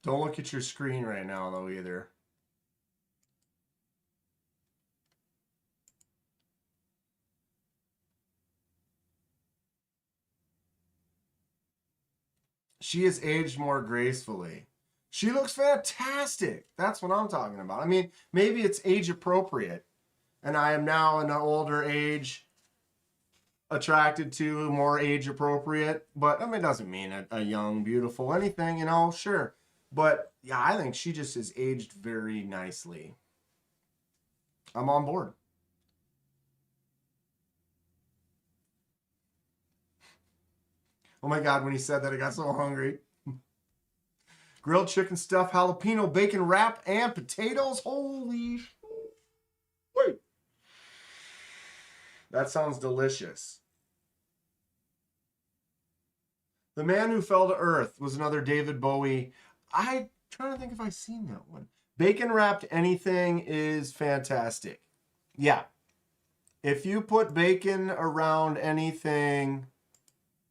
A: Don't look at your screen right now, though, either. She has aged more gracefully. She looks fantastic. That's what I'm talking about. I mean, maybe it's age appropriate, and I am now in an older age attracted to more age appropriate, but I mean, it doesn't mean a young, beautiful anything, you know, sure. But yeah, I think she just has aged very nicely. I'm on board. Oh my God, when he said that, I got so hungry. Grilled chicken stuffed jalapeno bacon wrap and potatoes. Holy wait. That sounds delicious. The Man Who Fell to Earth was another David Bowie. I'm trying to think if I've seen that one. Bacon wrapped anything is fantastic. Yeah. If you put bacon around anything,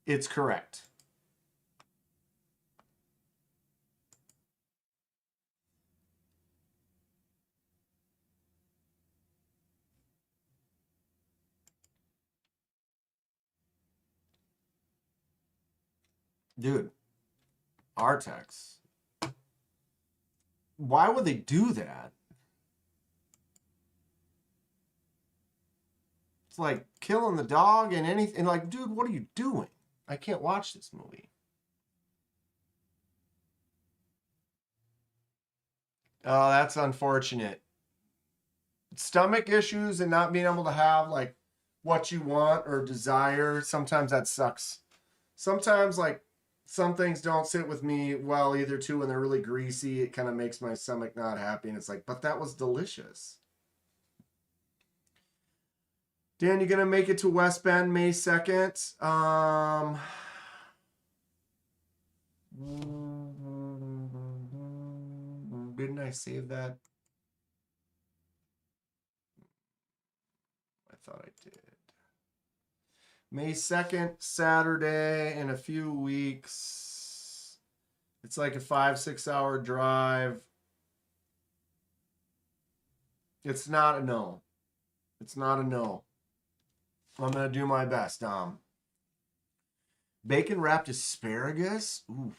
A: it's correct. Dude, Artex. Why would they do that? It's like killing the dog and anything. Like, dude, what are you doing? I can't watch this movie. Oh, that's unfortunate. Stomach issues and not being able to have like what you want or desire, sometimes that sucks. Sometimes like some things don't sit with me well either too. When they're really greasy, it kind of makes my stomach not happy. And it's like, but that was delicious. Dan, you gonna make it to West Bend May 2nd? Didn't I save that? I thought I did. May 2nd, Saturday, in a few weeks. It's like a 5-6 hour drive. It's not a no. It's not a no. I'm going to do my best. Bacon wrapped asparagus? Ooh.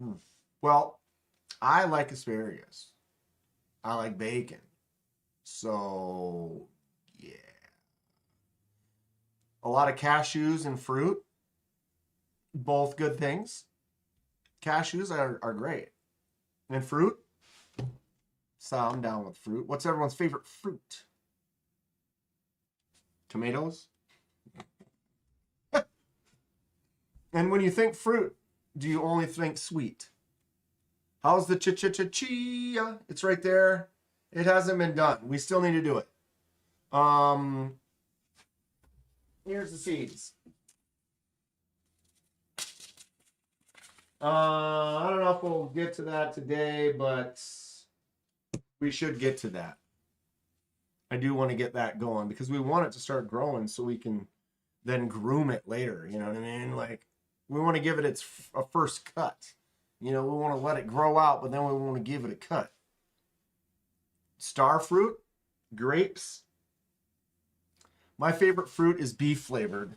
A: Ooh. Well, I like asparagus. I like bacon. So, yeah. A lot of cashews and fruit. Both good things. Cashews are great. And fruit? So I'm down with fruit. What's everyone's favorite fruit? Tomatoes? And when you think fruit, do you only think sweet? How's the chia? It's right there. It hasn't been done. We still need to do it. Here's the seeds. I don't know if we'll get to that today, but we should get to that. I do want to get that going because we want it to start growing so we can then groom it later. You know what I mean? Like, we want to give it a first cut. You know, we want to let it grow out, but then we want to give it a cut. Star fruit, grapes. My favorite fruit is beef flavored.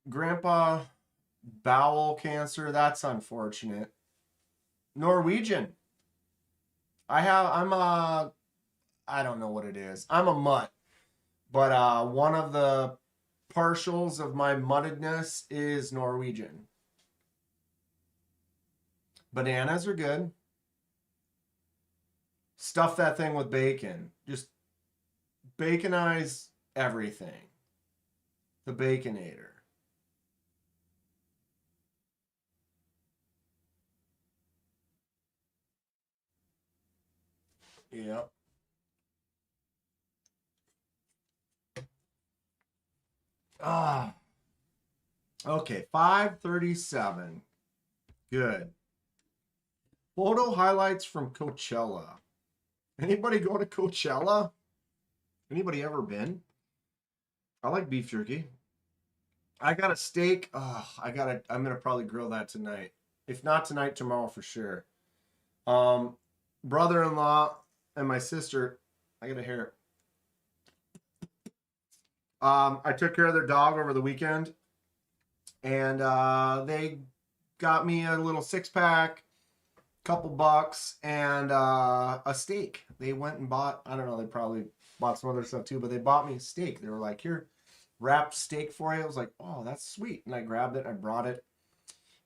A: Grandpa, bowel cancer. That's unfortunate. Norwegian. I don't know what it is. I'm a mutt. But one of the partials of my muttedness is Norwegian. Bananas are good. Stuff that thing with bacon. Just baconize everything. The Baconator. Yep. Okay, 5:37. Good. Photo highlights from Coachella. Anybody go to Coachella? Anybody ever been? I like beef jerky. I got a steak. I'm gonna probably grill that tonight. If not tonight, tomorrow for sure. Brother-in-law and my sister, I got a hair. I took care of their dog over the weekend, and they got me a little 6-pack, couple bucks, and a steak. They went and bought, I don't know, they probably bought some other stuff too, but they bought me a steak. They were like, here, wrapped steak for you. I was like, oh, that's sweet. And I grabbed it, I brought it.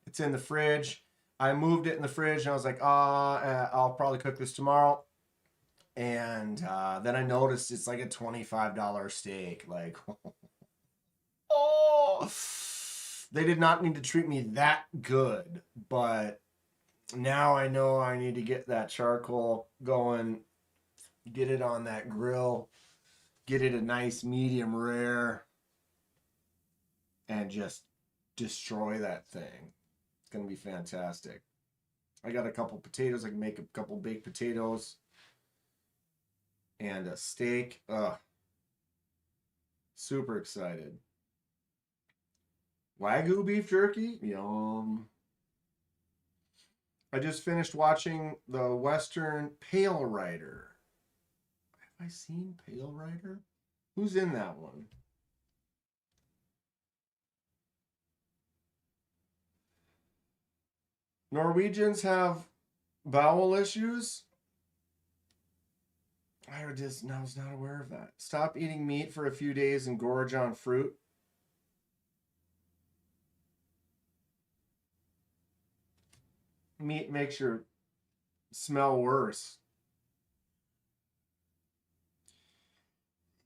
A: It's in the fridge. I moved it in the fridge, and I was like, I'll probably cook this tomorrow. And then I noticed it's like a $25 steak. Like, oh, they did not need to treat me that good, but Now I know I need to get that charcoal going, get it on that grill, get it a nice medium rare, and just destroy that thing. It's gonna be fantastic. I got a couple potatoes. I can make a couple baked potatoes and a steak. Super excited. Wagyu beef jerky? Yum. I just finished watching the Western Pale Rider. Have I seen Pale Rider? Who's in that one? Norwegians have bowel issues? I was not aware of that. Stop eating meat for a few days and gorge on fruit. Meat makes your smell worse.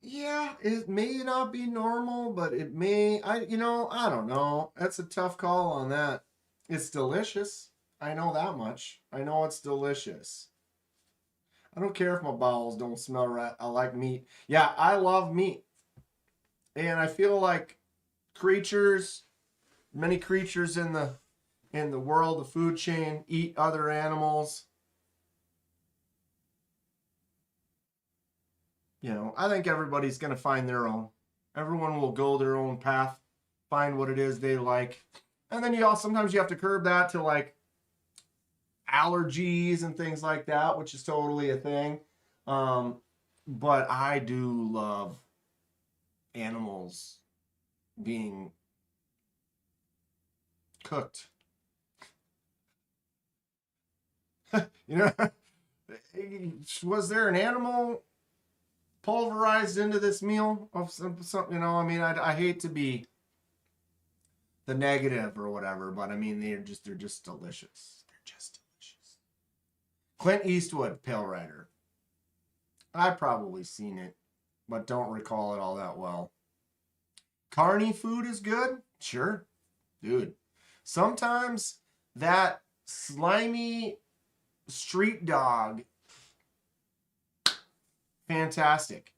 A: Yeah, it may not be normal, but it may. I don't know. That's a tough call on that. It's delicious. I know that much. I know it's delicious. I don't care if my bowels don't smell right. I like meat. Yeah, I love meat. And I feel like many creatures in the world, the food chain, eat other animals. I think everybody's going to find their own. Everyone will go their own path, find what it is they like. And then sometimes you have to curb that to like allergies and things like that, which is totally a thing. But I do love animals being cooked. Was there an animal pulverized into this meal of something? I mean, I hate to be the negative or whatever, but I mean, they're just delicious. They're just delicious. Clint Eastwood, Pale Rider. I've probably seen it, but don't recall it all that well. Carny food is good? Sure. Dude, sometimes that slimy street dog, fantastic.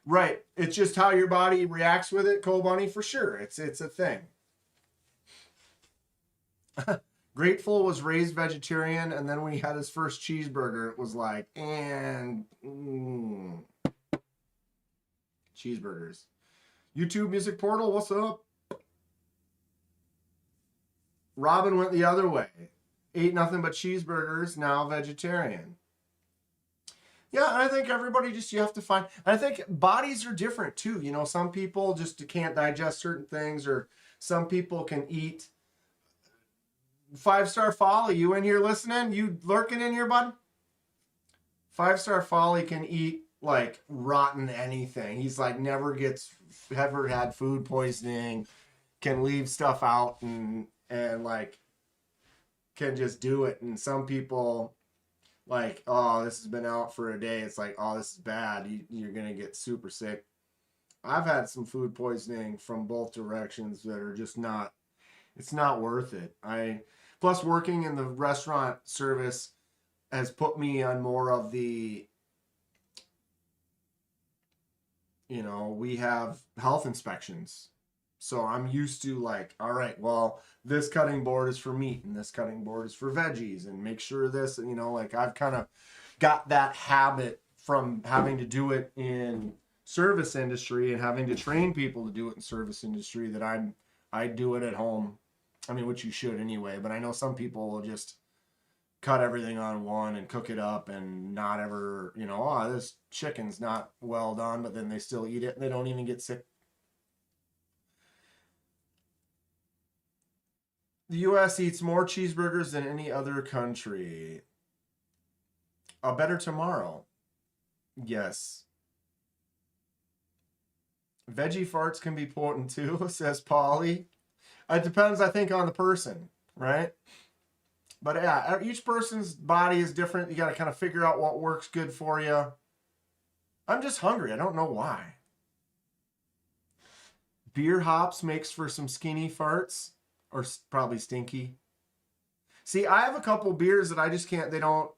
A: Right. It's just how your body reacts with it, Cole Bunny, for sure. It's a thing. Grateful was raised vegetarian, and then when he had his first cheeseburger, it was like, cheeseburgers. YouTube Music Portal, what's up? Robin went the other way. Ate nothing but cheeseburgers, now vegetarian. Yeah, I think everybody you have to find. I think bodies are different too. Some people just can't digest certain things, or some people can eat. 5-Star Folly, you in here listening? You lurking in here, bud? 5-Star Folly can eat like rotten anything. He's like ever had food poisoning, can leave stuff out and like can just do it. And some people like, oh, this has been out for a day. It's like, oh, this is bad. You're going to get super sick. I've had some food poisoning from both directions that are just it's not worth it. Plus working in the restaurant service has put me on more of the, we have health inspections. So I'm used to like, all right, well, this cutting board is for meat and this cutting board is for veggies, and make sure this, like I've kind of got that habit from having to do it in service industry and having to train people to do it in service industry that I do it at home. I mean, which you should anyway, but I know some people will just cut everything on one and cook it up and not ever, oh, this chicken's not well done, but then they still eat it and they don't even get sick. The U.S. eats more cheeseburgers than any other country. A better tomorrow. Yes. Veggie farts can be potent too, says Polly. It depends, I think, on the person, right? But yeah, each person's body is different. You got to kind of figure out what works good for you. I'm just hungry. I don't know why. Beer hops makes for some skinny farts. or probably stinky. See, I have a couple beers that I just can't, they don't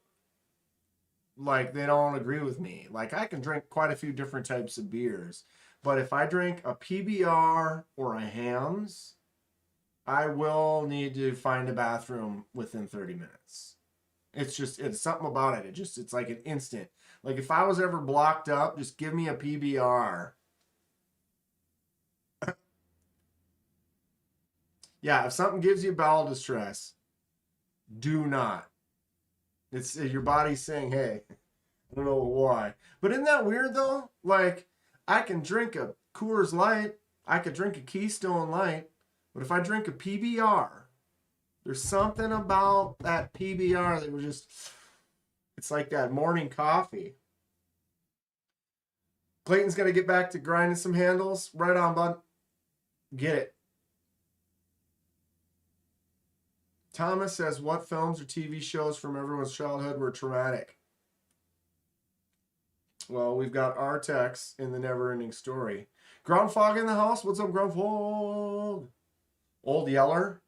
A: agree with me. Like, I can drink quite a few different types of beers, but if I drink a PBR or a Hams, I will need to find a bathroom within 30 minutes. It's something about it. It's like an instant. Like, if I was ever blocked up, just give me a PBR. Yeah, if something gives you bowel distress, do not. It's your body's saying, hey, I don't know why. But isn't that weird though? Like, I can drink a Coors Light, I could drink a Keystone Light, but if I drink a PBR, there's something about that PBR that was just, it's like that morning coffee. Clayton's going to get back to grinding some handles. Right on, bud. Get it. Thomas says, what films or TV shows from everyone's childhood were traumatic? Well, we've got Artex in The Never-Ending Story. Ground Fog in the house? What's up, Ground Fog? Old Yeller.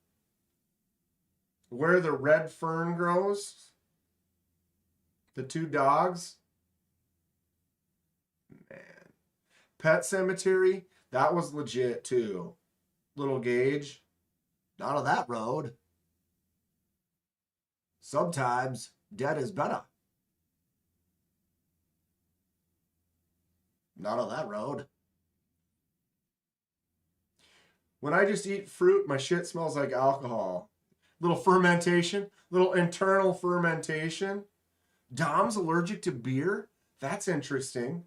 A: Where the Red Fern Grows. The Two Dogs. Man. Pet Cemetery. That was legit, too. Little Gage. Not on that road. Sometimes dead is better. Not on that road. When I just eat fruit, my shit smells like alcohol. Little fermentation, little internal fermentation. Dom's allergic to beer? That's interesting.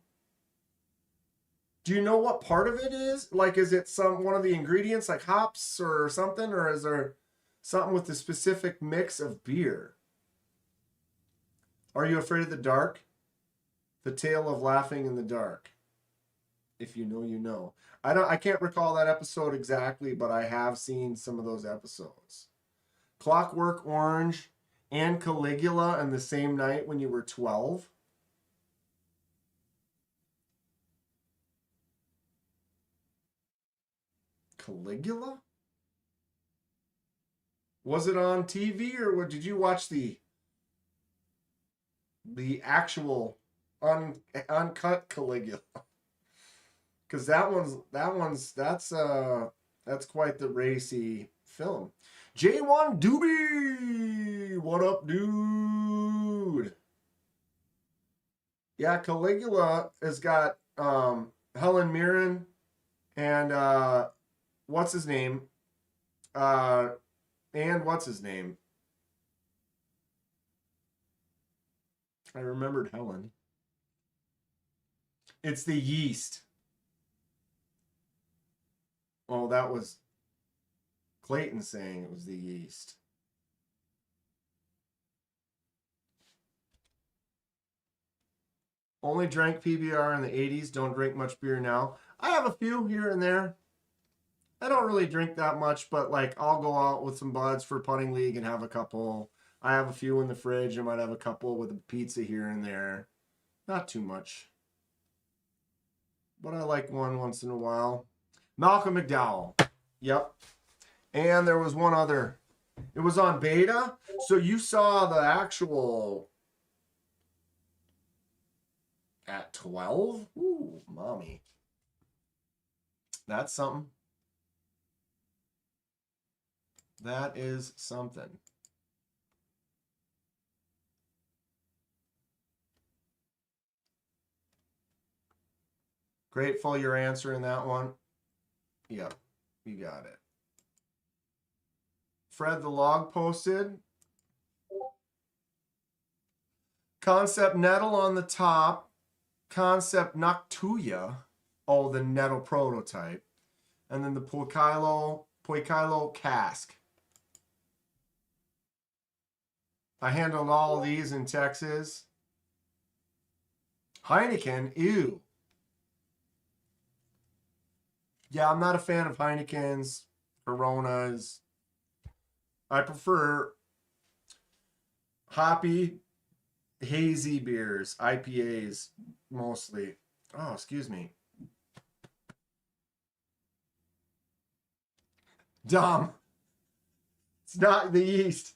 A: Do you know what part of it is? Like, is it one of the ingredients, like hops or something? Or is there something with the specific mix of beer? Are you afraid of the dark? The Tale of Laughing in the Dark. If you know, you know. I can't recall that episode exactly, but I have seen some of those episodes. Clockwork Orange and Caligula on the same night when you were 12. Caligula? Was it on TV or what? Did you watch the actual uncut Caligula? Because that's quite the racy film. J1 Doobie, what up, dude? Yeah, Caligula has got Helen Mirren and what's his name? And what's his name? I remembered Helen. It's the yeast. Oh, that was Clayton saying it was the yeast. Only drank PBR in the 80s. Don't drink much beer now. I have a few here and there. I don't really drink that much, but like I'll go out with some buds for putting league and have a couple. I have a few in the fridge. I might have a couple with a pizza here and there. Not too much. But I like one once in a while. Malcolm McDowell. Yep. And there was one other. It was on beta. So you saw the actual at 12? Ooh, mommy. That's something. That is something. Grateful your answer in that one. Yep, you got it. Fred the Log posted. Kansept Nettle on the top. Kansept Noctuya. Oh, the Nettle prototype. And then the Poikilo cask. I handled all of these in Texas. Heineken, ew. Yeah, I'm not a fan of Heineken's, Coronas. I prefer hoppy, hazy beers, IPAs mostly. Oh, excuse me. Dom, It's not the yeast.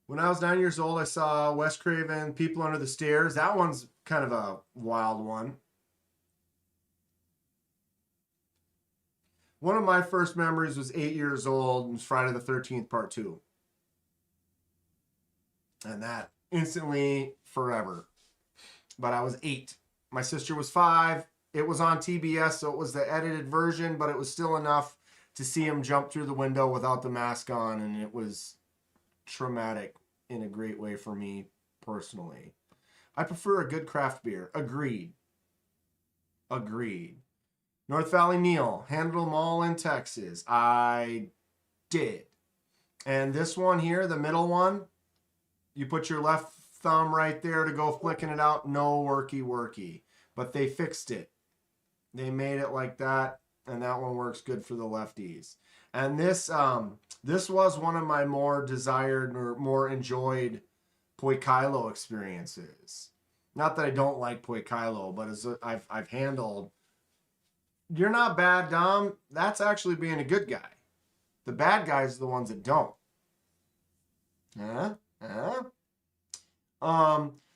A: When I was 9 years old, I saw Wes Craven, People Under the Stairs. That one's kind of a wild one. One of my first memories was 8 years old. It was Friday the 13th, Part 2. And that instantly, forever. But I was 8. My sister was 5. It was on TBS, so it was the edited version, but it was still enough to see him jump through the window without the mask on, and it was traumatic in a great way for me personally. I prefer a good craft beer. Agreed. North Valley Neil, handled them all in Texas. I did. And this one here, the middle one, you put your left thumb right there to go flicking it out. No worky. But they fixed it. They made it like that, and that one works good for the lefties. And this was one of my more desired or more enjoyed Poikilo experiences. Not that I don't like Poikilo, but as I've handled, you're not bad, Dom. That's actually being a good guy. The bad guys are the ones that don't.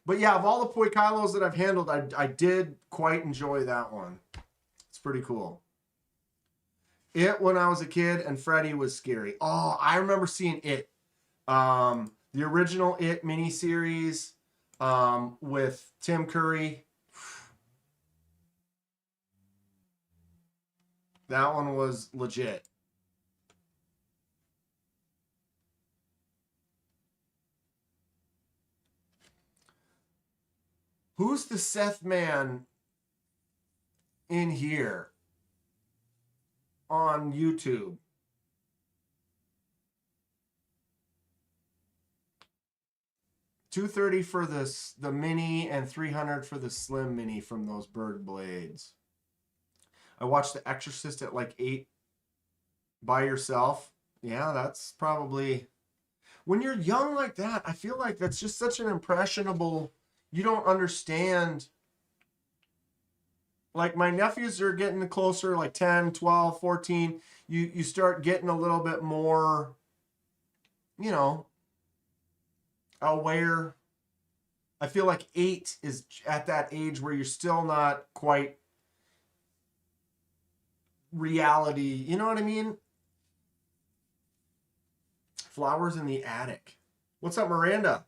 A: But yeah, of all the Poikilos that I've handled, I did quite enjoy that one. It's pretty cool. It, when I was a kid, and Freddy was scary. Oh, I remember seeing It. The original It miniseries with Tim Curry. That one was legit. Who's the Seth man in here on YouTube? $230 for the mini and $300 for the slim mini from those Bird blades. I watched The Exorcist at like 8 by yourself. Yeah, that's probably, when you're young like that, I feel like that's just such an impressionable, you don't understand. Like my nephews are getting closer, like 10, 12, 14. You start getting a little bit more, aware. I feel like 8 is at that age where you're still not quite reality. You know what I mean? Flowers in the Attic. What's up, Miranda?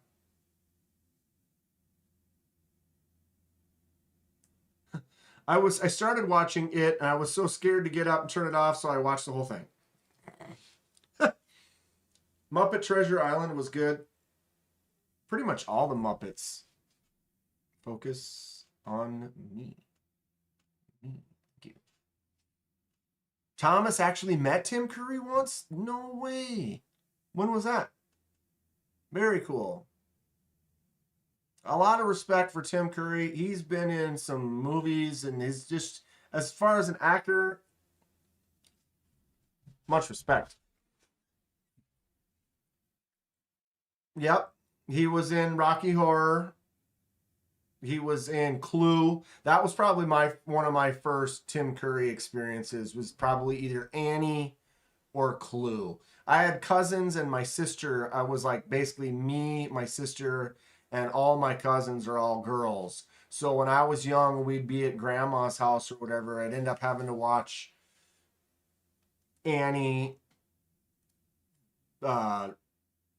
A: I started watching it and I was so scared to get up and turn it off, so I watched the whole thing. Muppet Treasure Island was good. Pretty much all the Muppets focus on me. Thank you. Thomas actually met Tim Curry once? No way. When was that? Very cool. A lot of respect for Tim Curry. He's been in some movies and he's just, as far as an actor, much respect. Yep. He was in Rocky Horror. He was in Clue. That was probably one of my first Tim Curry experiences, was probably either Annie or Clue. I had cousins and my sister. I was like basically me, my sister, and all my cousins are all girls. So when I was young, we'd be at grandma's house or whatever. I'd end up having to watch Annie,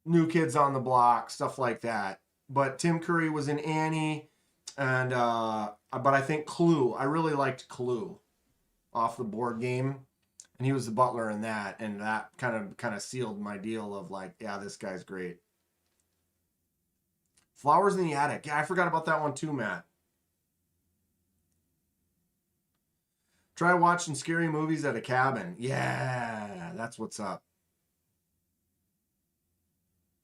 A: New Kids on the Block, stuff like that. But Tim Curry was in Annie, and but I think Clue. I really liked Clue off the board game, and he was the butler in that, and that kind of sealed my deal of like, yeah, this guy's great. Flowers in the Attic. Yeah, I forgot about that one too, Matt. Try watching scary movies at a cabin. Yeah, that's what's up.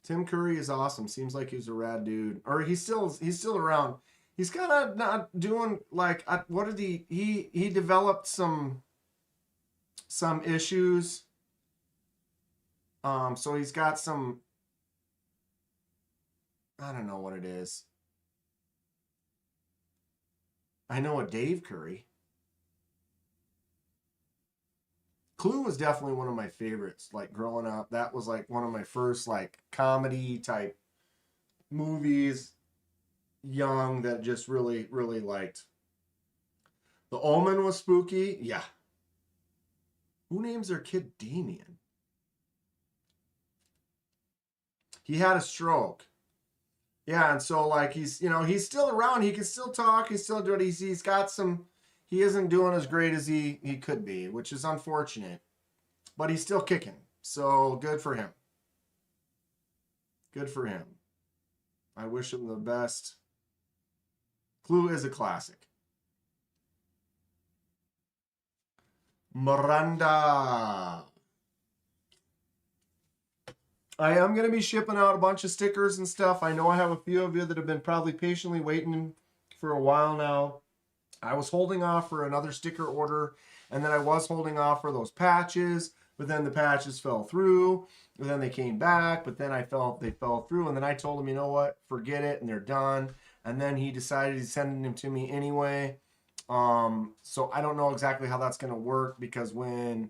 A: Tim Curry is awesome. Seems like he's a rad dude. Or he's still around. He's kind of not doing like, what did he developed some issues. So he's got some, I don't know what it is. I know a Dave Curry. Clue was definitely one of my favorites. Like growing up, that was like one of my first like comedy type movies. Young that just really, really liked. The Omen was spooky. Yeah. Who names their kid Damien? He had a stroke. Yeah, and so like he's he's still around. He can still talk. He's still doing. He's got some. He isn't doing as great as he could be, which is unfortunate. But he's still kicking. So good for him. Good for him. I wish him the best. Clue is a classic. Miranda. I am going to be shipping out a bunch of stickers and stuff. I know I have a few of you that have been probably patiently waiting for a while now. I was holding off for another sticker order, and then I was holding off for those patches, but then the patches fell through, and then they came back, but then they fell through, and then I told him, you know what, forget it, and they're done. And then he decided he's sending them to me anyway. So I don't know exactly how that's going to work, because when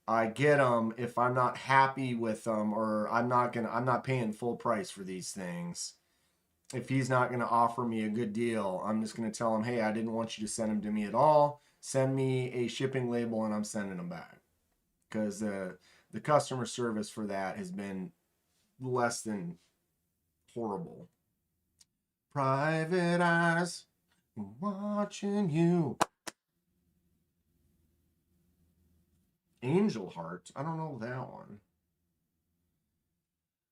A: I get them, if I'm not happy with them, or I'm not paying full price for these things. If he's not going to offer me a good deal, I'm just going to tell him, hey, I didn't want you to send them to me at all. Send me a shipping label and I'm sending them back. Because the customer service for that has been less than horrible. Private eyes watching you. Angel Heart. I don't know that one.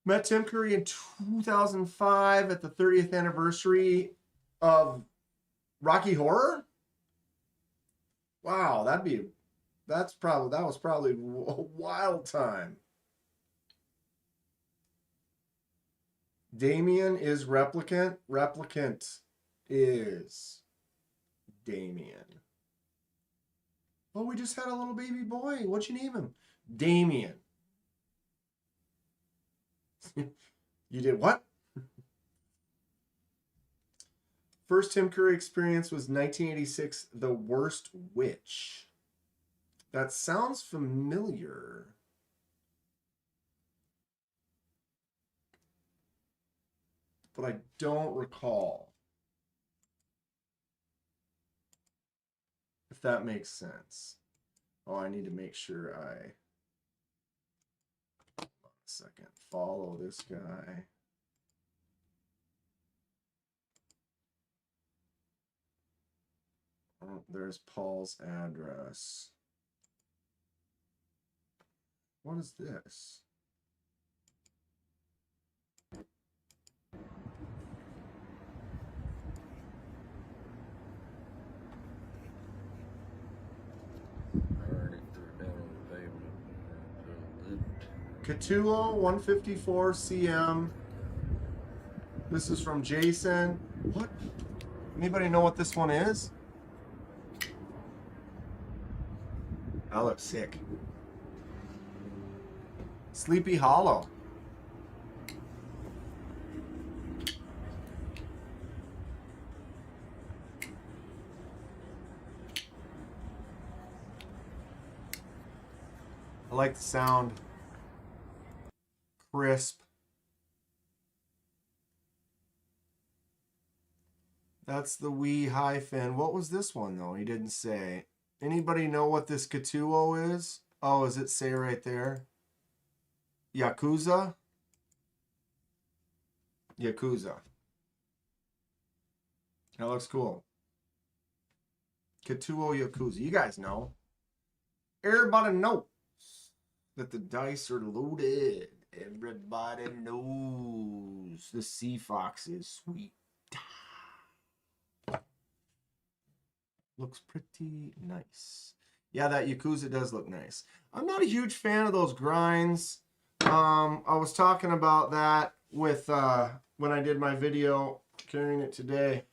A: Met Tim Curry in 2005 at the 30th anniversary of Rocky Horror. Wow, that was probably a wild time. Damien is Replicant. Replicant is Damien. Oh, we just had a little baby boy. What'd you name him? Damien. You did what? First Tim Curry experience was 1986, The Worst Witch. That sounds familiar. But I don't recall. If that makes sense. Oh, I need to make sure I... Hold on a second. Follow this guy. Oh, there's Paul's address. What is this? Catulo 154 CM. This is from Jason. What? Anybody know what this one is? That looks sick. Sleepy Hollow. I like the sound. Crisp. That's the wee hyphen. What was this one though? He didn't say. Anybody know what this Catulo is? Oh, does it say right there? Yakuza? Yakuza. That looks cool. Catulo Yakuza. You guys know. Everybody knows that the dice are loaded. Everybody knows the Sea Fox is sweet. Looks pretty nice. Yeah, that Yakuza does look nice. I'm not a huge fan of those grinds. I was talking about that with when I did my video carrying it today.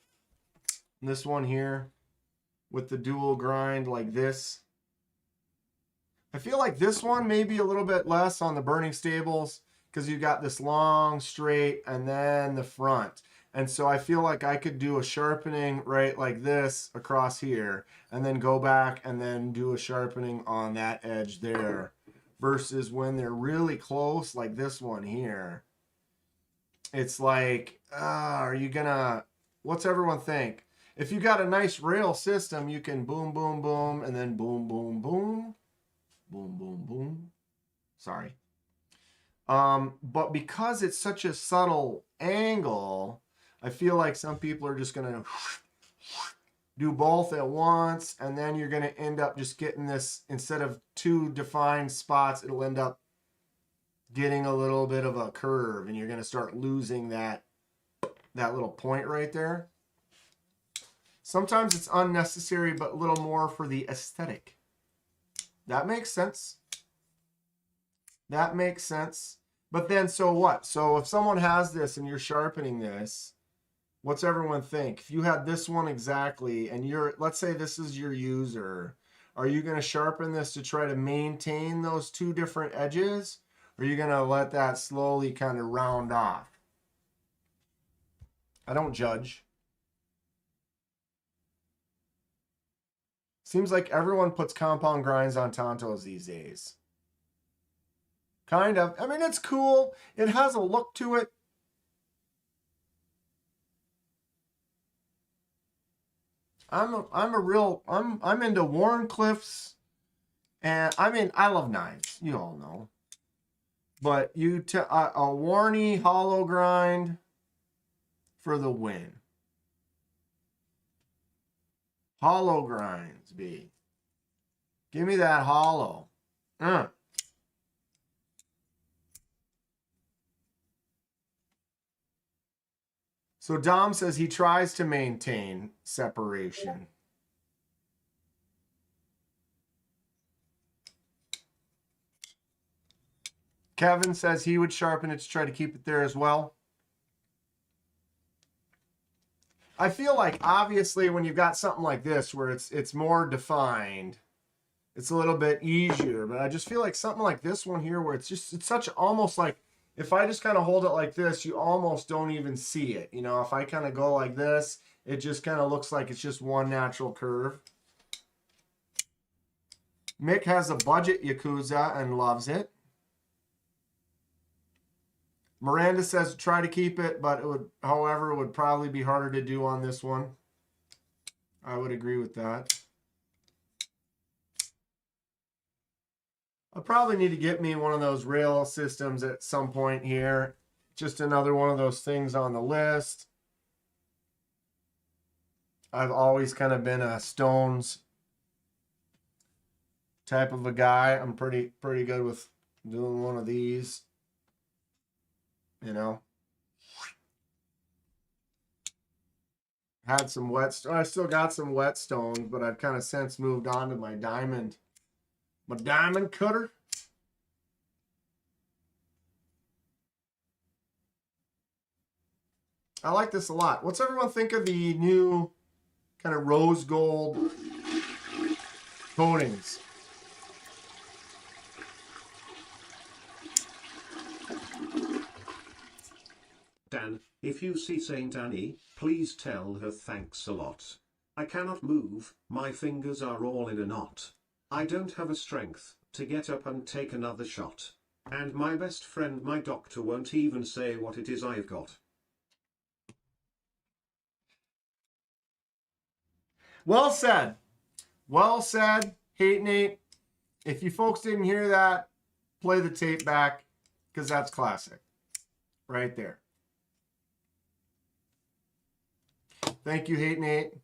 A: This one here with the dual grind like this. I feel like this one may be a little bit less on the Burning Stables because you got this long straight and then the front. And so I feel like I could do a sharpening right like this across here, and then go back and then do a sharpening on that edge there, versus when they're really close like this one here. It's like, are you gonna, what's everyone think? If you got a nice rail system, you can boom, boom, boom, and then boom, boom, boom, boom, boom, boom. Sorry. But because it's such a subtle angle, I feel like some people are just gonna do both at once, and then you're gonna end up just getting this, instead of two defined spots, it'll end up getting a little bit of a curve, and you're gonna start losing that little point right there. Sometimes it's unnecessary, but a little more for the aesthetic. That makes sense. That makes sense. But then, so what? So if someone has this and you're sharpening this, what's everyone think? If you had this one exactly, and you're, let's say this is your user, are you going to sharpen this to try to maintain those two different edges? Or are you going to let that slowly kind of round off? I don't judge. Seems like everyone puts compound grinds on Tontos these days. Kind of. I mean, it's cool. It has a look to it. I'm into Warncliffes, and I mean, I love knives. You all know. But a Warney hollow grind for the win. Hollow grinds, B. Give me that hollow. So Dom says he tries to maintain separation. Kevin says he would sharpen it to try to keep it there as well. I feel like obviously when you've got something like this where it's more defined, it's a little bit easier. But I just feel like something like this one here where it's such almost like, if I just kind of hold it like this, you almost don't even see it. You know, if I kind of go like this, it just kind of looks like it's just one natural curve. Mick has a budget Yakuza and loves it. Miranda says try to keep it, but however, it would probably be harder to do on this one. I would agree with that. I'll probably need to get me one of those rail systems at some point here. Just another one of those things on the list. I've always kind of been a stones type of a guy. I'm pretty good with doing one of these. You know, had some I still got some whetstones, but I've kind of since moved on to my diamond cutter. I like this a lot. What's everyone think of the new kind of rose gold coatings?
B: Dan, if you see Saint Annie, please tell her thanks a lot. I cannot move, my fingers are all in a knot. I don't have a strength to get up and take another shot. And my best friend, my doctor, won't even say what it is I've got.
A: Well said. Well said, Hate Nate. If you folks didn't hear that, play the tape back, because that's classic. Right there. Thank you, Hate Nate.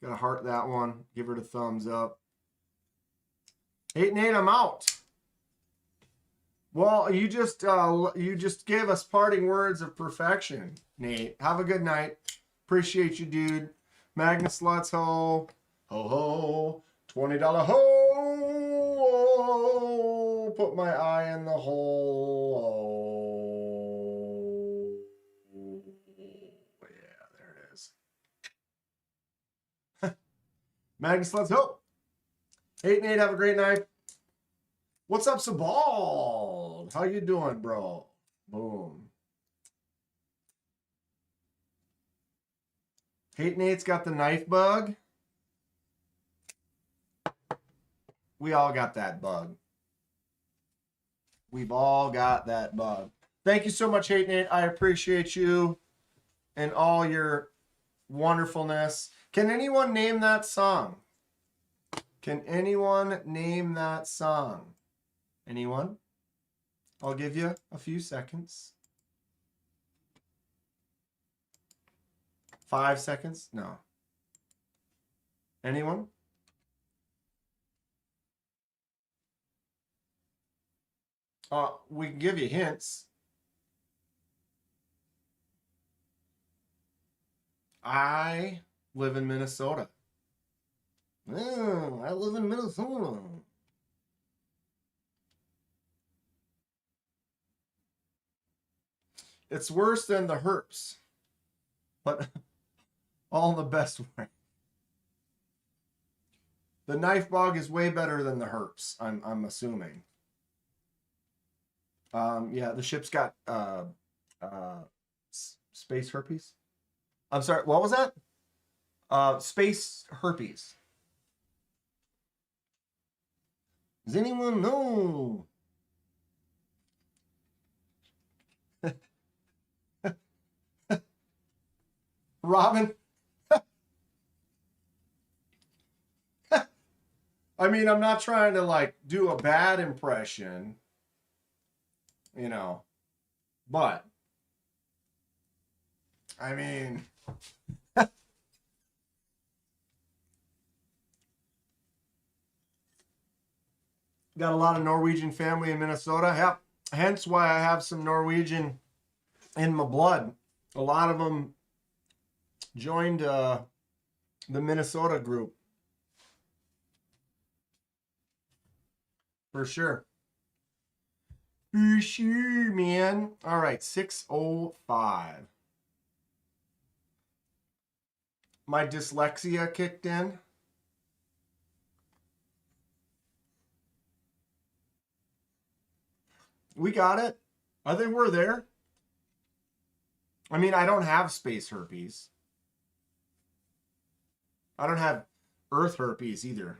A: Gotta heart that one. Give her the thumbs up. Hate Nate, I'm out. Well, you just gave us parting words of perfection, Nate. Have a good night. Appreciate you, dude. Magnus Lutz ho. Ho ho. $20 ho. Put my eye in the hole. Oh. Yeah, there it is. Magnus Lutz ho. Hey, Nate, have a great night. What's up, Sabald? How you doing, bro? Boom. Hate Nate's got the knife bug. We all got that bug. We've all got that bug. Thank you so much, Hate Nate. I appreciate you and all your wonderfulness. Can anyone name that song? Can anyone name that song? Anyone? I'll give you a few seconds. 5 seconds? No. Anyone? We can give you hints. I live in Minnesota. Oh, I live in Minnesota. It's worse than the herps, but all in the best way. The knife bug is way better than the herps, I'm assuming. Yeah, the ship's got space herpes. I'm sorry, what was that? Space herpes. Does anyone know? Robin? I mean, I'm not trying to like do a bad impression, you know, but I mean, got a lot of Norwegian family in Minnesota. Yep. Hence why I have some Norwegian in my blood. A lot of them joined the Minnesota group. For sure. For sure, man. All right, 6:05. My dyslexia kicked in. We got it. I think we're there. I mean, I don't have space herpes. I don't have earth herpes either.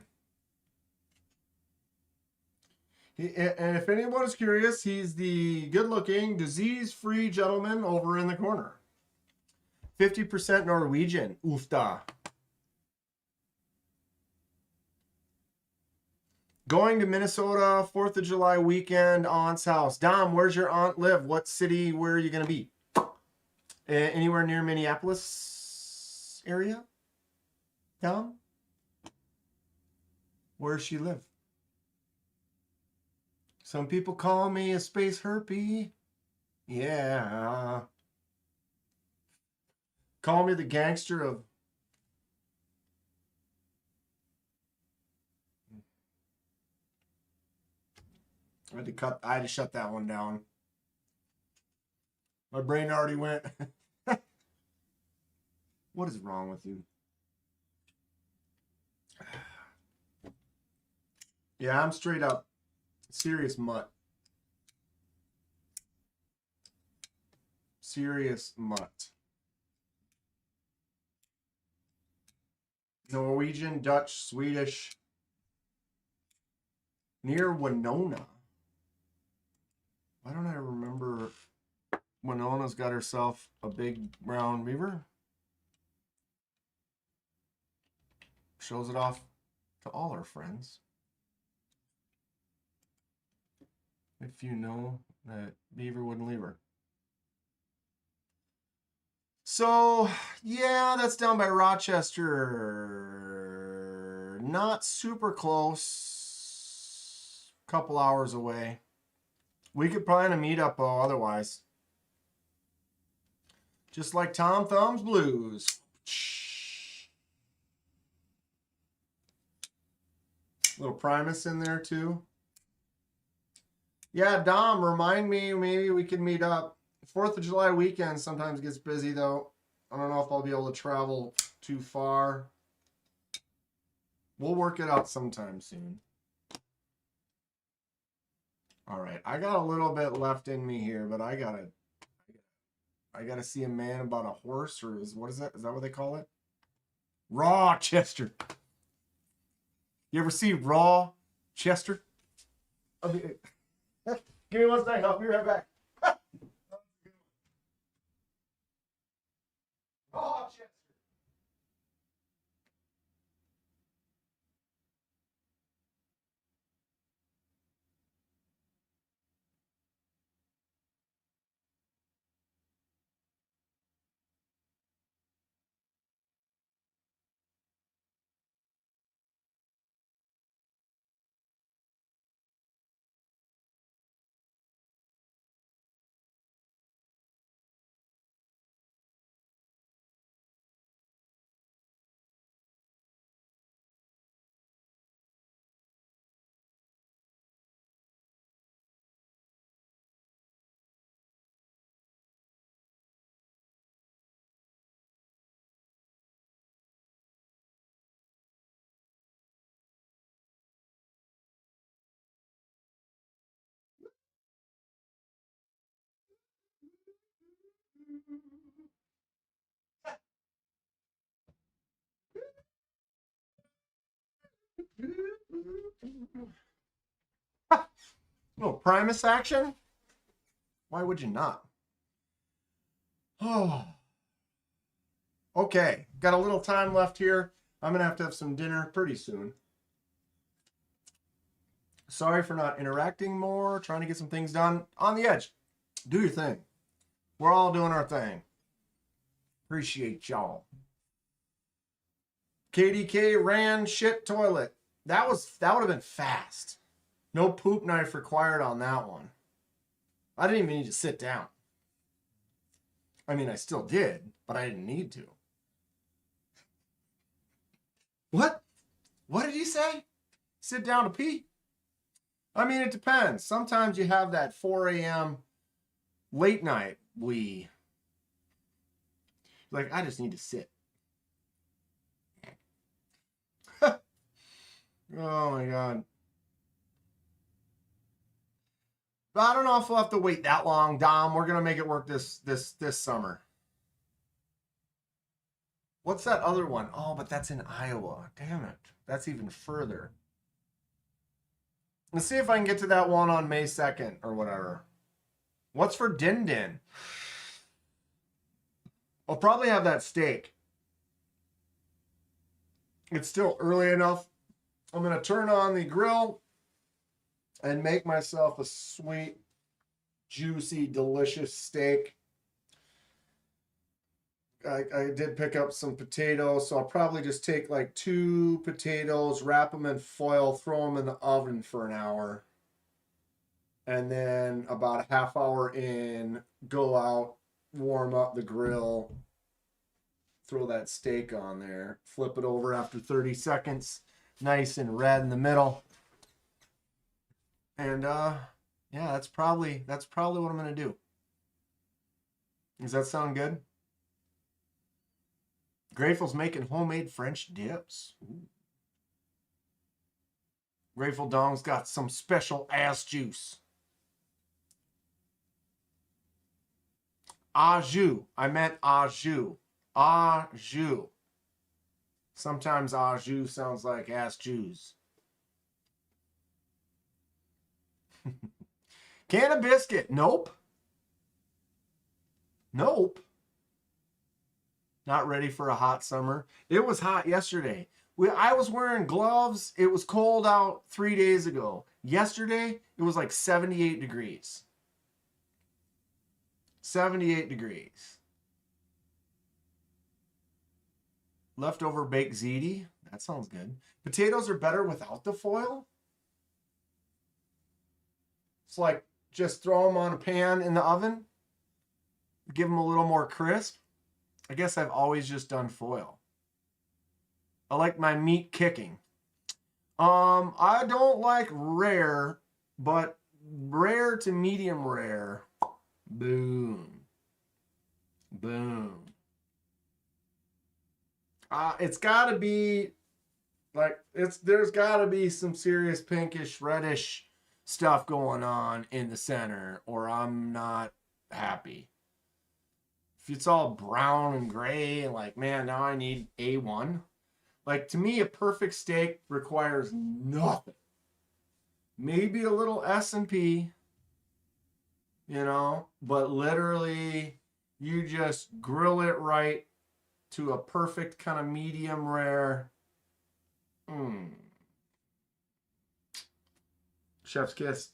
A: And if anyone is curious, he's the good-looking, disease-free gentleman over in the corner. 50% Norwegian. Oofda. Going to Minnesota, 4th of July weekend, aunt's house. Dom, where's your aunt live? What city, where are you going to be? Anywhere near Minneapolis area? Dom? Where does she live? Some people call me a space herpy. Yeah. Call me the gangster of... I had to shut that one down. My brain already went. What is wrong with you? Yeah, I'm straight up serious mutt. Serious mutt. Norwegian, Dutch, Swedish. Near Winona. Why don't I remember Winona's got herself a big brown beaver? Shows it off to all her friends. If you know that beaver wouldn't leave her. So, yeah, that's down by Rochester. Not super close. Couple hours away. We could plan a meetup otherwise. Just like Tom Thumb's Blues. Little Primus in there too. Yeah, Dom, remind me, maybe we can meet up. 4th of July weekend sometimes gets busy though. I don't know if I'll be able to travel too far. We'll work it out sometime soon. All right, I got a little bit left in me here, but I gotta see a man about a horse, or what is that? Is that what they call it? Raw Chester. You ever see raw Chester? Give me one second. I'll be right back. Raw Chester. Little Primus action? Why would you not? Oh. Okay, got a little time left here. I'm going to have some dinner pretty soon. Sorry for not interacting more, trying to get some things done. On the edge. Do your thing. We're all doing our thing. Appreciate y'all. KDK ran shit toilet. That would have been fast. No poop knife required on that one. I didn't even need to sit down. I mean, I still did, but I didn't need to. What? What did you say? Sit down to pee? I mean, it depends. Sometimes you have that 4 a.m. late night wee. Like, I just need to sit. Oh my God. But I don't know if we'll have to wait that long, Dom. We're gonna make it work this summer. What's that other one? Oh, but that's in Iowa. Damn it. That's even further. Let's see if I can get to that one on May 2nd or whatever. What's for Din Din? I'll probably have that steak. It's still early enough. I'm going to turn on the grill and make myself a sweet, juicy, delicious steak. I did pick up some potatoes, so I'll probably just take like 2 potatoes, wrap them in foil, throw them in the oven for an hour. And then about a half hour in, go out, warm up the grill, throw that steak on there, flip it over after 30 seconds, nice and red in the middle. And yeah, that's probably what I'm gonna do. Does that sound good? Grateful's making homemade French dips. Ooh. Grateful Dong's got some special ass juice. Au jus. I meant au jus. Au jus. Sometimes au jus sounds like ass juice. Can of biscuit. Nope. Nope. Not ready for a hot summer. It was hot yesterday. I was wearing gloves. It was cold out 3 days ago. Yesterday, it was like 78 degrees. 78 degrees. Leftover baked ziti. That sounds good. Potatoes are better without the foil. It's like just throw them on a pan in the oven. Give them a little more crisp. I guess I've always just done foil. I like my meat kicking. I don't like rare, but rare to medium rare. Boom. Boom. It's gotta be like there's gotta be some serious pinkish, reddish stuff going on in the center, or I'm not happy. If it's all brown and gray and like, man, now I need A1. Like, to me, a perfect steak requires nothing. Maybe a little S&P, you know, but literally you just grill it right to a perfect kind of medium rare. Chef's kiss.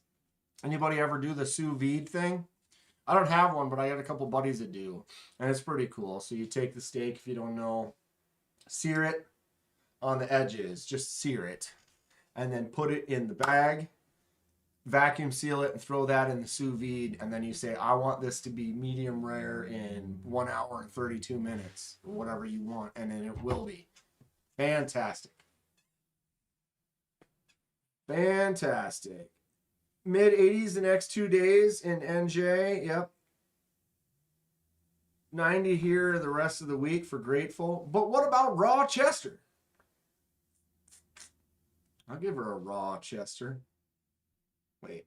A: Anybody ever do the sous vide thing? I don't have one, but I got a couple buddies that do, and it's pretty cool. So you take the steak, if you don't know, sear it on the edges, just sear it, and then put it in the bag, vacuum seal it, and throw that in the sous vide, and then you say, I want this to be medium rare in 1 hour and 32 minutes, or whatever you want, and then it will be. Fantastic. Fantastic. Mid 80s the next 2 days in NJ. Yep. 90 here the rest of the week for Grateful. But what about raw Chester? I'll give her a raw Chester. Wait.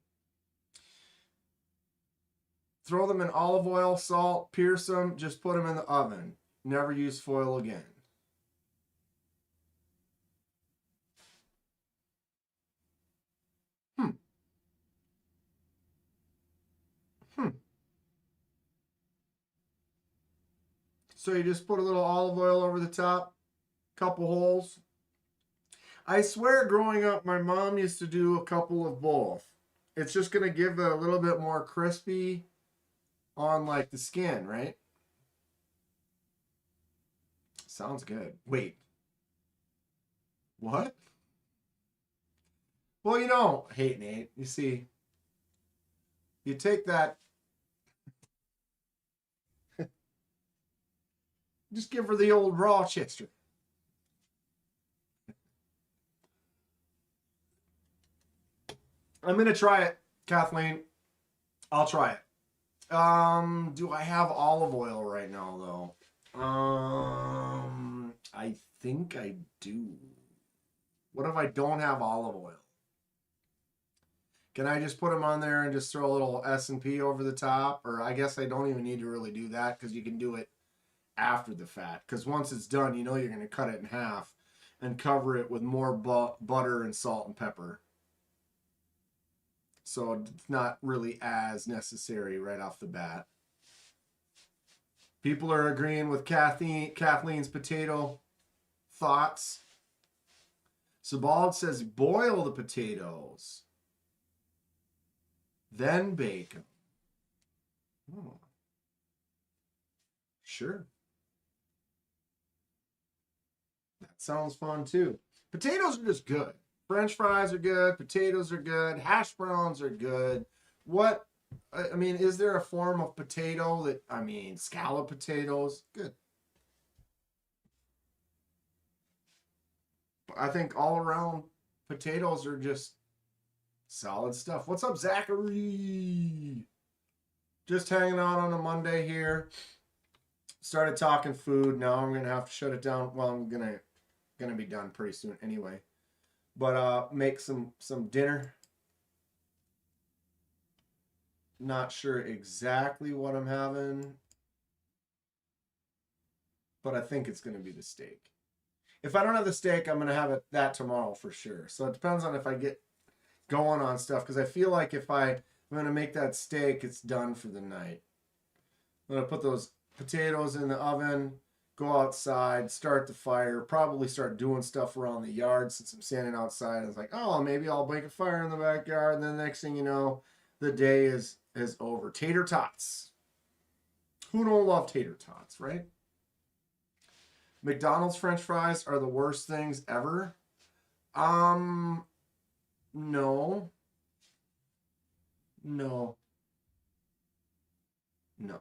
A: Throw them in olive oil, salt, pierce them, just put them in the oven. Never use foil again. So you just put a little olive oil over the top, couple holes. I swear growing up, my mom used to do a couple of both. It's just going to give it a little bit more crispy on like the skin, right? Sounds good. Wait. What? Well, you know, hey, Nate, you see, you take that, just give her the old raw Chester. I'm going to try it, Kathleen. I'll try it. Do I have olive oil right now, though? I think I do. What if I don't have olive oil? Can I just put them on there and just throw a little S&P over the top? Or I guess I don't even need to really do that because you can do it after the fat. Because once it's done, you know you're going to cut it in half and cover it with more butter and salt and pepper. So it's not really as necessary right off the bat. People are agreeing with Kathleen's potato thoughts. Sebald says boil the potatoes, then bake them. Oh. Sure. That sounds fun too. Potatoes are just good. French fries are good. Potatoes are good. Hash browns are good. What, I mean, is there a form of potato that, I mean, scallop potatoes? Good. I think all around potatoes are just solid stuff. What's up, Zachary? Just hanging out on a Monday here. Started talking food. Now I'm gonna have to shut it down. Well, I'm gonna be done pretty soon anyway. But make some dinner. Not sure exactly what I'm having, but I think it's gonna be the steak. If I don't have the steak, I'm gonna have that tomorrow for sure. So it depends on if I get going on stuff, because I feel like if I'm gonna make that steak, it's done for the night. I'm gonna put those potatoes in the oven, go outside, start the fire, probably start doing stuff around the yard since I'm standing outside. It's like, oh, maybe I'll make a fire in the backyard, and then the next thing you know, the day is over. Tater tots. Who don't love tater tots, right? McDonald's French fries are the worst things ever. No. No. No.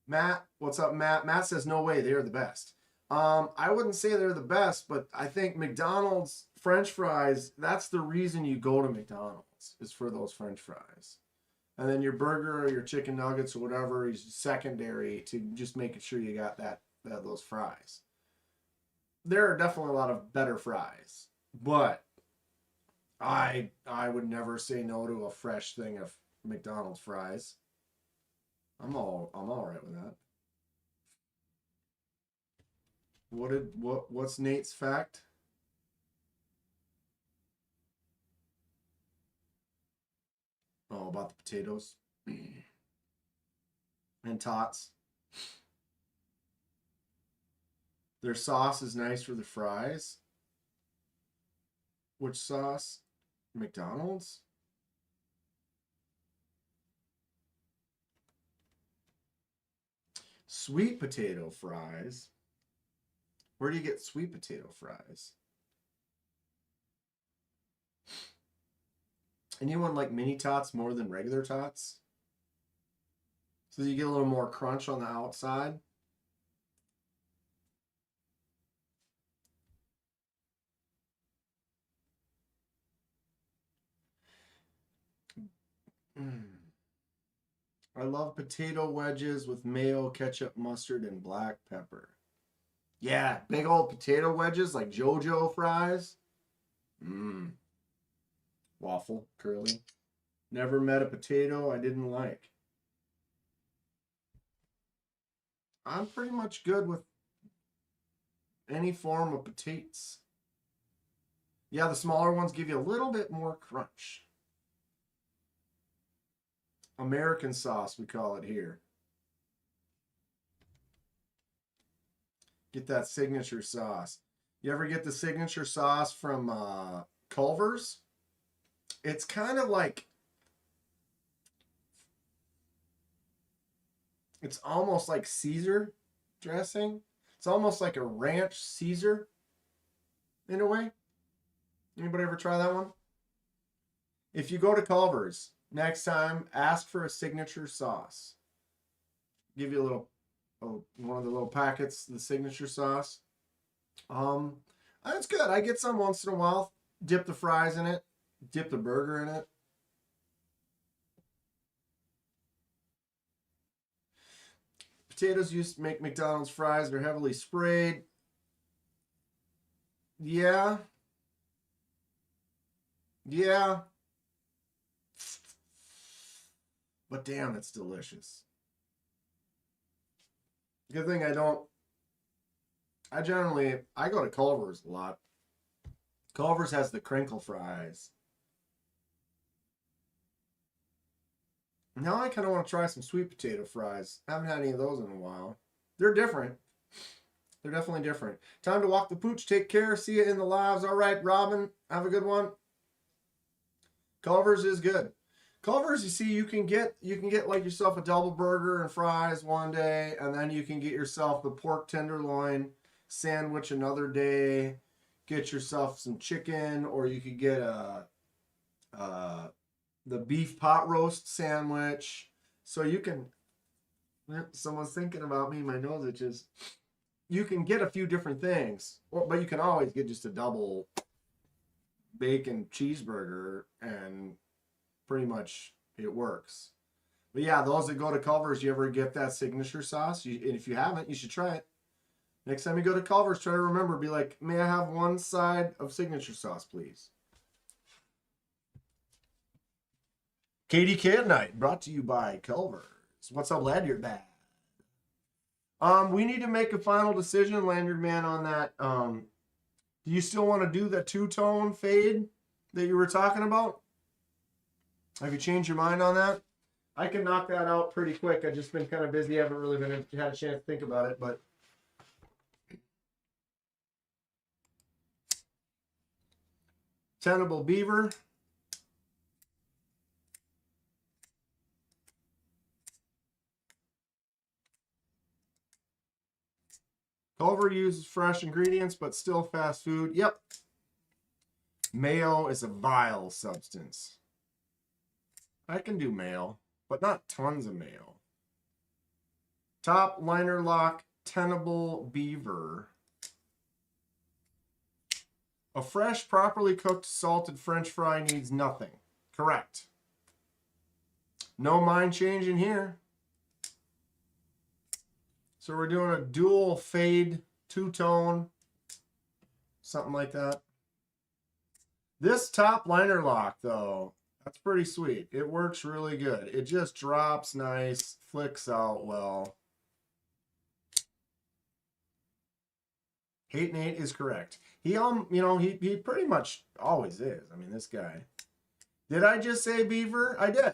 A: Matt, what's up, Matt? Matt says no way, they're the best. I wouldn't say they're the best, but I think McDonald's French fries, that's the reason you go to McDonald's, is for those French fries. And then your burger or your chicken nuggets or whatever is secondary to just making sure you got those fries. There are definitely a lot of better fries, but I would never say no to a fresh thing of McDonald's fries. I'm all right with that. What's Nate's fact? Oh, about the potatoes and tots. Their sauce is nice for the fries. Which sauce? McDonald's? Sweet potato fries. Where do you get sweet potato fries? Anyone like mini tots more than regular tots? So you get a little more crunch on the outside. I love potato wedges with mayo, ketchup, mustard, and black pepper. Yeah, big old potato wedges like JoJo fries. Waffle, curly. Never met a potato I didn't like. I'm pretty much good with any form of potatoes. Yeah, the smaller ones give you a little bit more crunch. American sauce, we call it here. Get that signature sauce. You ever get the signature sauce from Culver's? It's kind of like, it's almost like Caesar dressing. It's almost like a ranch Caesar in a way. Anybody ever try that one? If you go to Culver's next time, ask for a signature sauce. Give you a little, one of the little packets, the signature sauce. That's good. I get some once in a while. Dip the fries in it. Dip the burger in it. Potatoes used to make McDonald's fries. They're heavily sprayed. Yeah. Yeah. But damn, it's delicious. Good thing I go to Culver's a lot. Culver's has the crinkle fries. Now I kind of want to try some sweet potato fries. I haven't had any of those in a while. They're different. They're definitely different. Time to walk the pooch. Take care. See you in the lives. All right, Robin. Have a good one. Culver's is good. Culver's, you see, you can get like yourself a double burger and fries one day, and then you can get yourself the pork tenderloin sandwich another day. Get yourself some chicken, or you could get the beef pot roast sandwich. So you can, someone's thinking about me, my nose itches. You can get a few different things, but you can always get just a double bacon cheeseburger, and pretty much it works. But yeah, those that go to Culver's, you ever get that signature sauce? And if you haven't, you should try it. Next time you go to Culver's, try to remember, be like, may I have one side of signature sauce, please? KDK at Night, brought to you by Culver's. What's up, lad? You're bad. We need to make a final decision, Lanyard Man, on that. Do you still want to do the two-tone fade that you were talking about? Have you changed your mind on that? I can knock that out pretty quick. I've just been kind of busy. I haven't really had a chance to think about it, but Tenable Beaver. Culver uses fresh ingredients, but still fast food. Yep. Mayo is a vile substance. I can do mayo, but not tons of mayo. Top liner lock, Tenable Beaver. A fresh, properly cooked, salted French fry needs nothing. Correct. No mind change in here. So we're doing a dual fade, two-tone, something like that. This top liner lock, though, That's pretty sweet. It works really good. It just drops nice, flicks out well. 8 and 8 is correct. He he pretty much always is. I mean, this guy. Did I just say beaver? I did.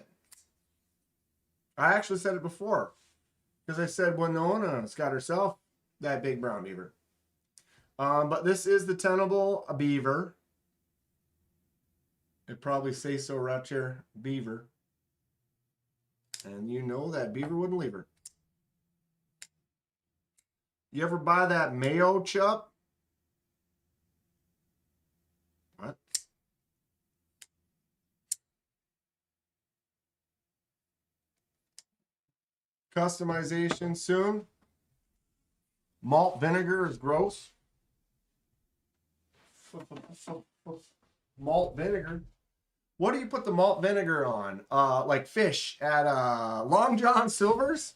A: I actually said it before. Because I said Winona's got herself that big brown beaver. But this is the Tenable beaver. It'd probably say so right here, beaver. And you know that beaver wouldn't leave her. You ever buy that mayo chup? What? Customization soon. Malt vinegar is gross. Malt vinegar. What do you put the malt vinegar on? Like fish at Long John Silver's?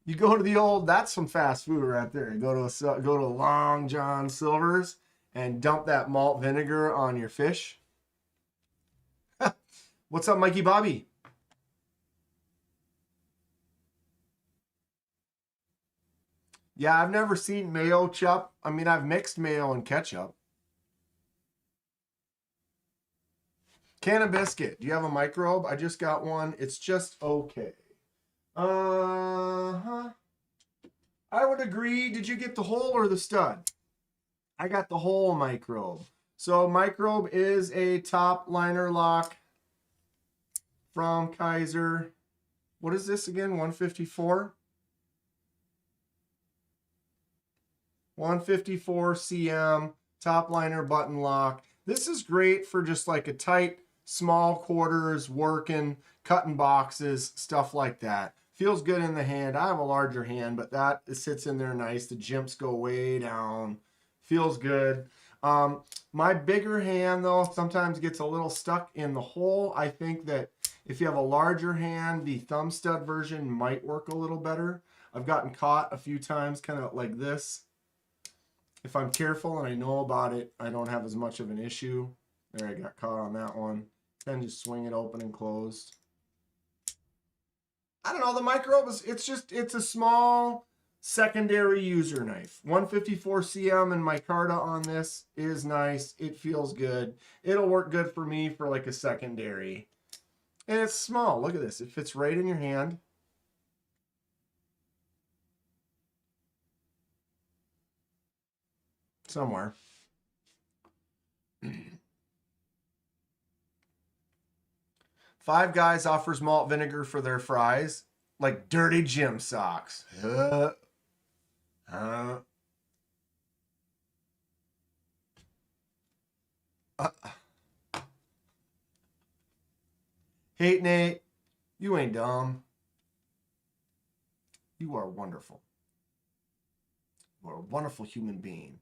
A: You go to the old, that's some fast food right there. You go to Long John Silver's and dump that malt vinegar on your fish. What's up, Mikey Bobby? Yeah, I've never seen mayo chup. I mean, I've mixed mayo and ketchup. Can of biscuit. Do you have a microbe? I just got one. It's just okay. I would agree. Did you get the hole or the stud? I got the whole microbe. So microbe is a top liner lock from Kizer. What is this again? 154? 154 cm top liner button lock. This is great for just like a tight, small quarters, working, cutting boxes, stuff like that. Feels good in the hand. I have a larger hand, but that sits in there nice. The jimps go way down. Feels good. My bigger hand, though, sometimes gets a little stuck in the hole. I think that if you have a larger hand, the thumb stud version might work a little better. I've gotten caught a few times kind of like this. If I'm careful and I know about it, I don't have as much of an issue. There, I got caught on that one. Then just swing it open and closed. I don't know, the microbe is, it's a small secondary user knife. 154 cm and micarta on this is nice. It feels good. It'll work good for me for like a secondary. And it's small. Look at this. It fits right in your hand. Somewhere. Five Guys offers malt vinegar for their fries, like dirty gym socks. Hey, Nate, you ain't dumb. You are wonderful. You are a wonderful human being.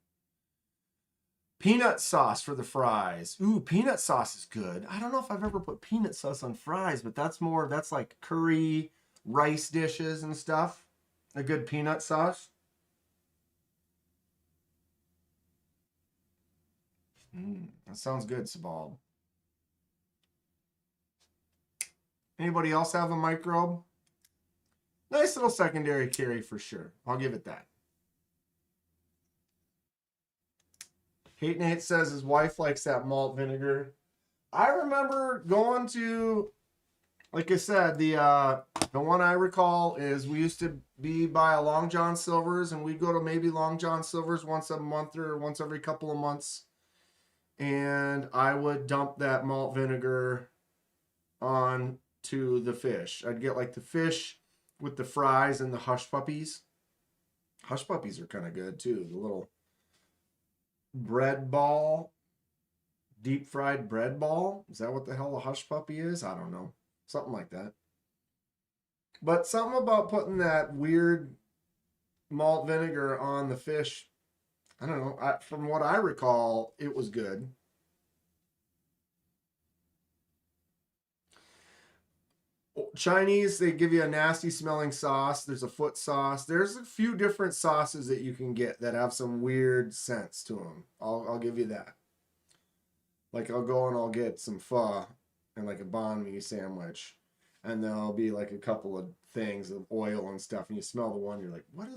A: Peanut sauce for the fries. Ooh, peanut sauce is good. I don't know if I've ever put peanut sauce on fries, but that's like curry, rice dishes and stuff. A good peanut sauce. That sounds good, Sabal. Anybody else have a microbe? Nice little secondary carry for sure. I'll give it that. Hate Nate says his wife likes that malt vinegar. I remember going to, like I said, the one I recall is we used to be by a Long John Silver's, and we'd go to maybe Long John Silver's once a month or once every couple of months. And I would dump that malt vinegar on to the fish. I'd get like the fish with the fries and the hush puppies. Hush puppies are kind of good too. The little bread ball, deep fried bread ball. Is that what the hell a hush puppy is? I don't know. Something like that. But something about putting that weird malt vinegar on the fish, I don't know. From what I recall, it was good. Chinese, they give you a nasty smelling sauce. There's a foot sauce. There's a few different sauces that you can get that have some weird scents to them. I'll give you that. Like I'll go and I'll get some pho and like a banh mi sandwich, and there'll be like a couple of things of oil and stuff, and you smell the one, you're like, what?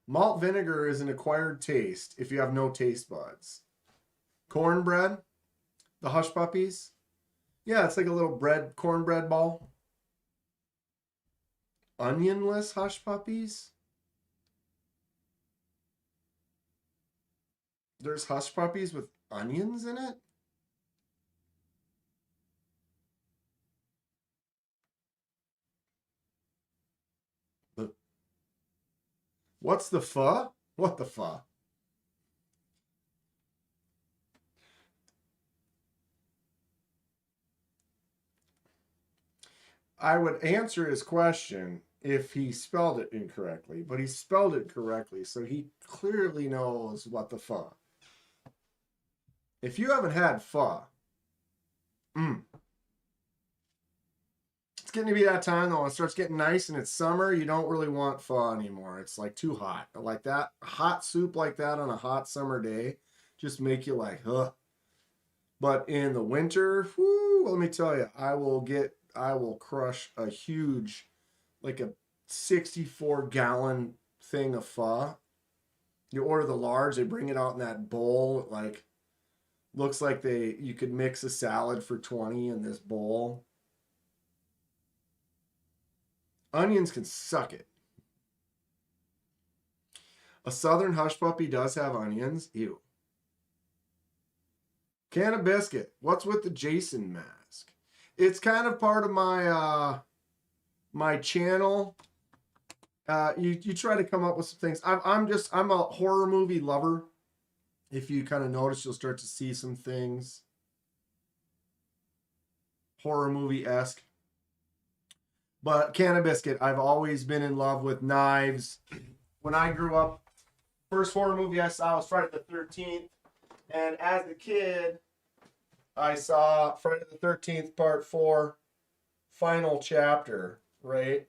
A: Malt vinegar is an acquired taste if you have no taste buds. Cornbread, the Hush Puppies. Yeah, it's like a little cornbread ball. Onionless Hush Puppies. There's Hush Puppies with onions in it? What's the pho? What the pho? I would answer his question if he spelled it incorrectly, but he spelled it correctly, so he clearly knows what the pho. If you haven't had pho, it's getting to be that time though. When it starts getting nice and it's summer, you don't really want pho anymore. It's like too hot. Like that hot soup like that on a hot summer day just make you like, huh. But in the winter, whoo, let me tell you, I will crush a huge, like a 64-gallon thing of pho. You order the large, they bring it out in that bowl. Like, looks like you could mix a salad for 20 in this bowl. Onions can suck it. A Southern Hush Puppy does have onions. Ew. Can of biscuit. What's with the Jason mask? It's kind of part of my my channel. You try to come up with some things. I'm a horror movie lover. If you kind of notice, you'll start to see some things horror movie-esque. But can of biscuit, I've always been in love with knives. When I grew up, first horror movie I saw was Friday the 13th. And as a kid, I saw Friday the 13th Part 4, final chapter, right?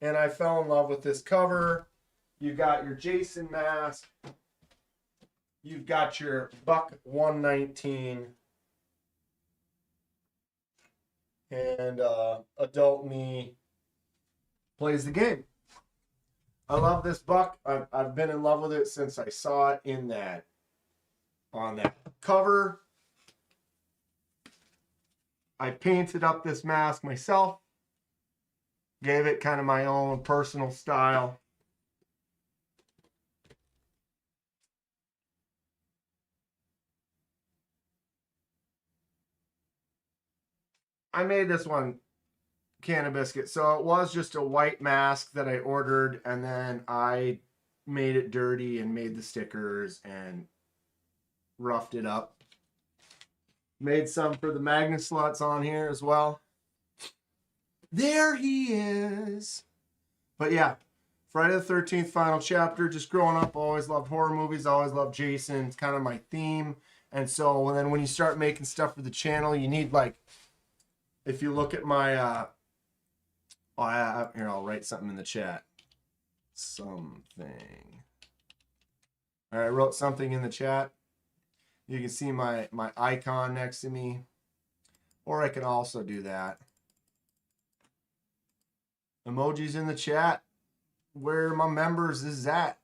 A: And I fell in love with this cover. You've got your Jason mask. You've got your Buck 119. And adult me plays the game. I love this buck. I've been in love with it since I saw it on that cover. I painted up this mask myself. Gave it kind of my own personal style. I made this one can of biscuit. So it was just a white mask that I ordered, and then I made it dirty and made the stickers and roughed it up. Made some for the magnet slots on here as well. There he is. But yeah, Friday the 13th final chapter. Just growing up, always loved horror movies. Always loved Jason. It's kind of my theme. And so then when you start making stuff for the channel, you need like, if you look at my, here, I'll write something in the chat. Something. All right, I wrote something in the chat. You can see my icon next to me. Or I can also do that. Emojis in the chat. Where my members is at.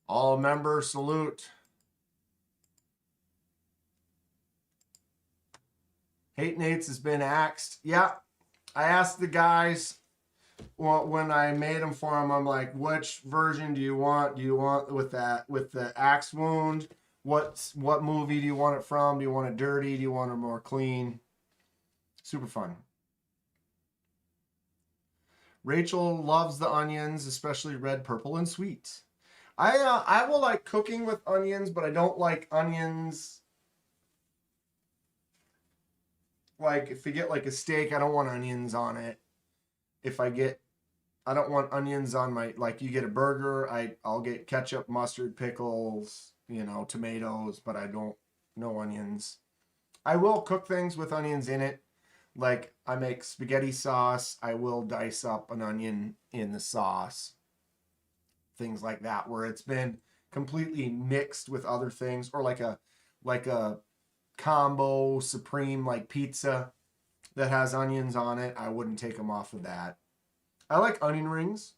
A: All members salute. Hate Nates has been axed. Yeah, I asked the guys when I made them for them. I'm like, which version do you want? Do you want with the axe wound? What movie do you want it from? Do you want it dirty? Do you want it more clean? Super fun. Rachel loves the onions, especially red, purple, and sweet. I will like cooking with onions, but I don't like onions. Like if you get like a steak, I don't want onions on it. I don't want onions on my, like you get a burger, I'll get ketchup, mustard, pickles, tomatoes, but I don't, no onions. I will cook things with onions in it. Like I make spaghetti sauce, I will dice up an onion in the sauce. Things like that, where it's been completely mixed with other things, or like a like a combo supreme like pizza that has onions on it, I wouldn't take them off of that. I like onion rings.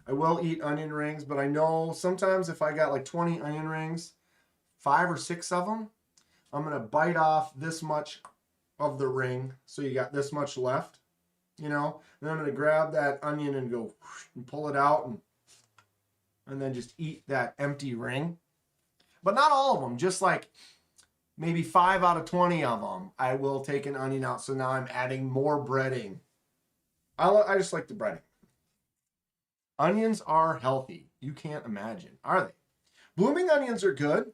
A: I will eat onion rings, but I know sometimes if I got like 20 onion rings, 5 or 6 of them, I'm going to bite off this much of the ring. So you got this much left, you know, and I'm going to grab that onion and go and pull it out and then just eat that empty ring. But not all of them, just like maybe 5 out of 20 of them, I will take an onion out. So now I'm adding more breading. I just like the breading. Onions are healthy. You can't imagine. Are they? Blooming onions are good.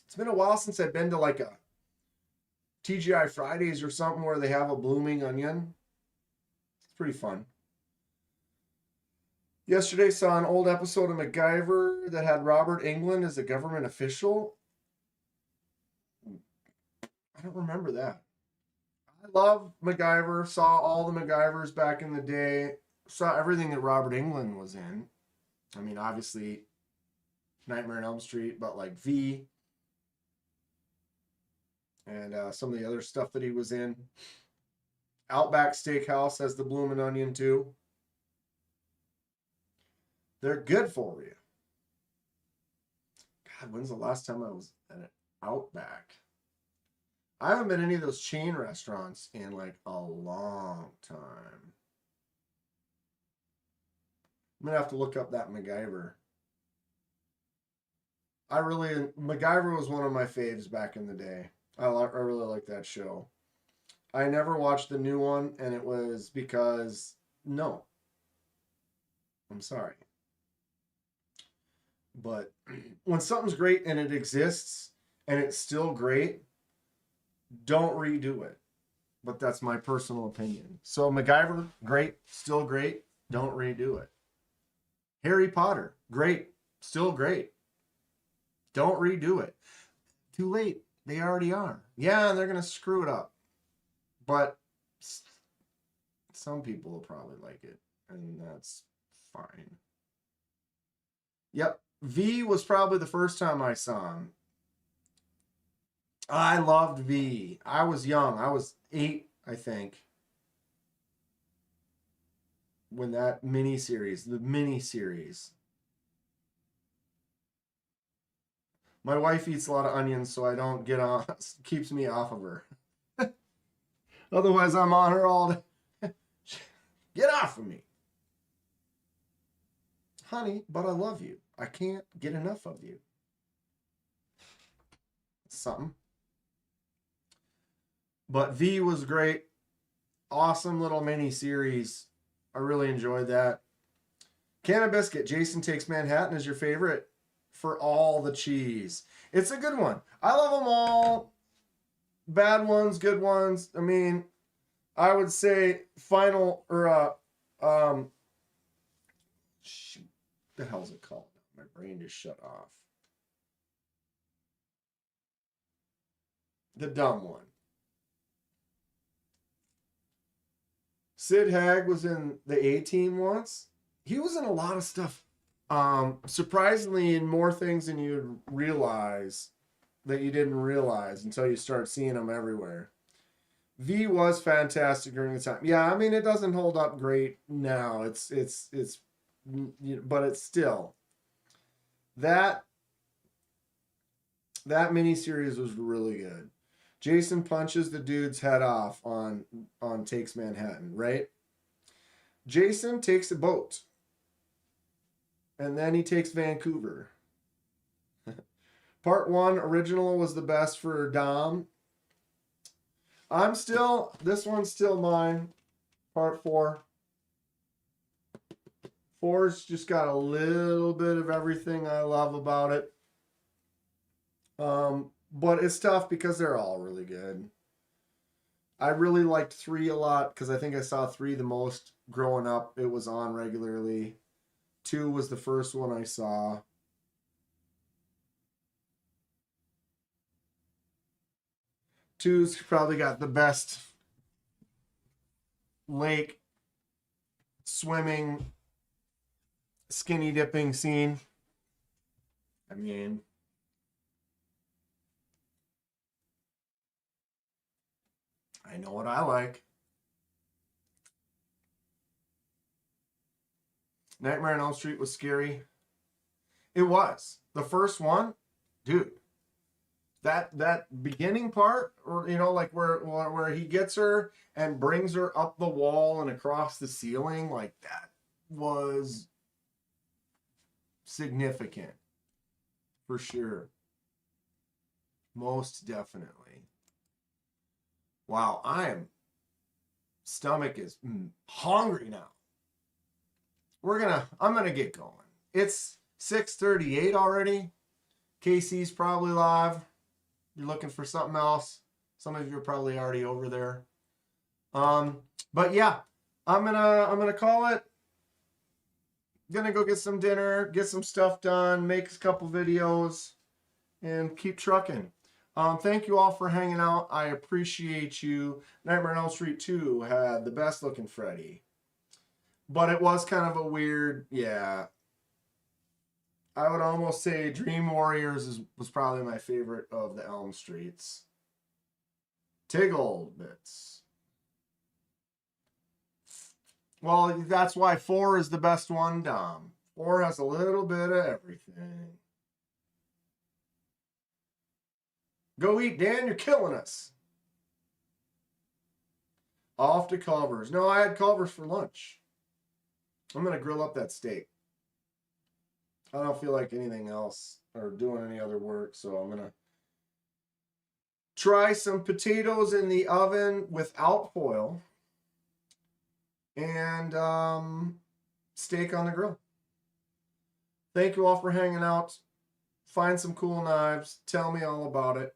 A: It's been a while since I've been to like a TGI Fridays or something where they have a blooming onion. It's pretty fun. Yesterday saw an old episode of MacGyver that had Robert Englund as a government official. I don't remember that. I love MacGyver. Saw all the MacGyvers back in the day. Saw everything that Robert Englund was in. I mean, obviously, Nightmare on Elm Street, but like V. And some of the other stuff that he was in. Outback Steakhouse has the bloomin' onion too. They're good for you. God, when's the last time I was at an Outback? I haven't been to any of those chain restaurants in like a long time. I'm going to have to look up that MacGyver. MacGyver was one of my faves back in the day. I really like that show. I never watched the new one, and it was because, no. I'm sorry. But when something's great and it exists, and it's still great, don't redo it. But that's my personal opinion. So MacGyver, great, still great, don't redo it. Harry Potter, great, still great. Don't redo it. Too late. They already are. Yeah, and they're going to screw it up. But some people will probably like it, and that's fine. Yep. V was probably the first time I saw him. I loved V. I was young. I was 8, I think, when that the miniseries. My wife eats a lot of onions, so I don't get on. Keeps me off of her. Otherwise, I'm on her all day. Get off of me. Honey, but I love you. I can't get enough of you. Something. But V was great. Awesome little mini series. I really enjoyed that. Can of Biscuit, Jason Takes Manhattan is your favorite for all the cheese. It's a good one. I love them all. Bad ones, good ones. I mean, I would say shoot, the hell's it called? My brain just shut off. The dumb one. Sid Haig was in the A-Team once. He was in a lot of stuff. Surprisingly, in more things than you'd realize that you didn't realize until you start seeing him everywhere. V was fantastic during the time. Yeah, I mean, it doesn't hold up great now. But it's still that miniseries was really good. Jason punches the dude's head off on Takes Manhattan, right? Jason takes a boat, and then he takes Vancouver. Part 1 original was the best for Dom. This one's still mine. Part 4. 4's just got a little bit of everything I love about it. But it's tough because they're all really good. I really liked 3 a lot because I think I saw 3 the most growing up. It was on regularly. 2 was the first one I saw. 2's probably got the best lake swimming, skinny dipping scene. I mean, I know what I like. Nightmare on Elm Street was scary. It was. The first one, dude. That beginning part, or you know, like where he gets her and brings her up the wall and across the ceiling, like that was significant for sure. Most definitely. Wow, stomach is hungry now. I'm gonna get going. It's 6:38 already. Casey's probably live. You're looking for something else. Some of you are probably already over there. But yeah, I'm gonna call it. Gonna go get some dinner, get some stuff done, make a couple videos, and keep trucking. Thank you all for hanging out. I appreciate you. Nightmare on Elm Street 2 had the best looking Freddy. But it was kind of a weird, yeah. I would almost say Dream Warriors was probably my favorite of the Elm Streets. Tiggle bits. Well, that's why 4 is the best one, Dom. 4 has a little bit of everything. Go eat, Dan. You're killing us. Off to Culver's. No, I had Culver's for lunch. I'm going to grill up that steak. I don't feel like anything else or doing any other work, so I'm going to try some potatoes in the oven without foil and steak on the grill. Thank you all for hanging out. Find some cool knives. Tell me all about it.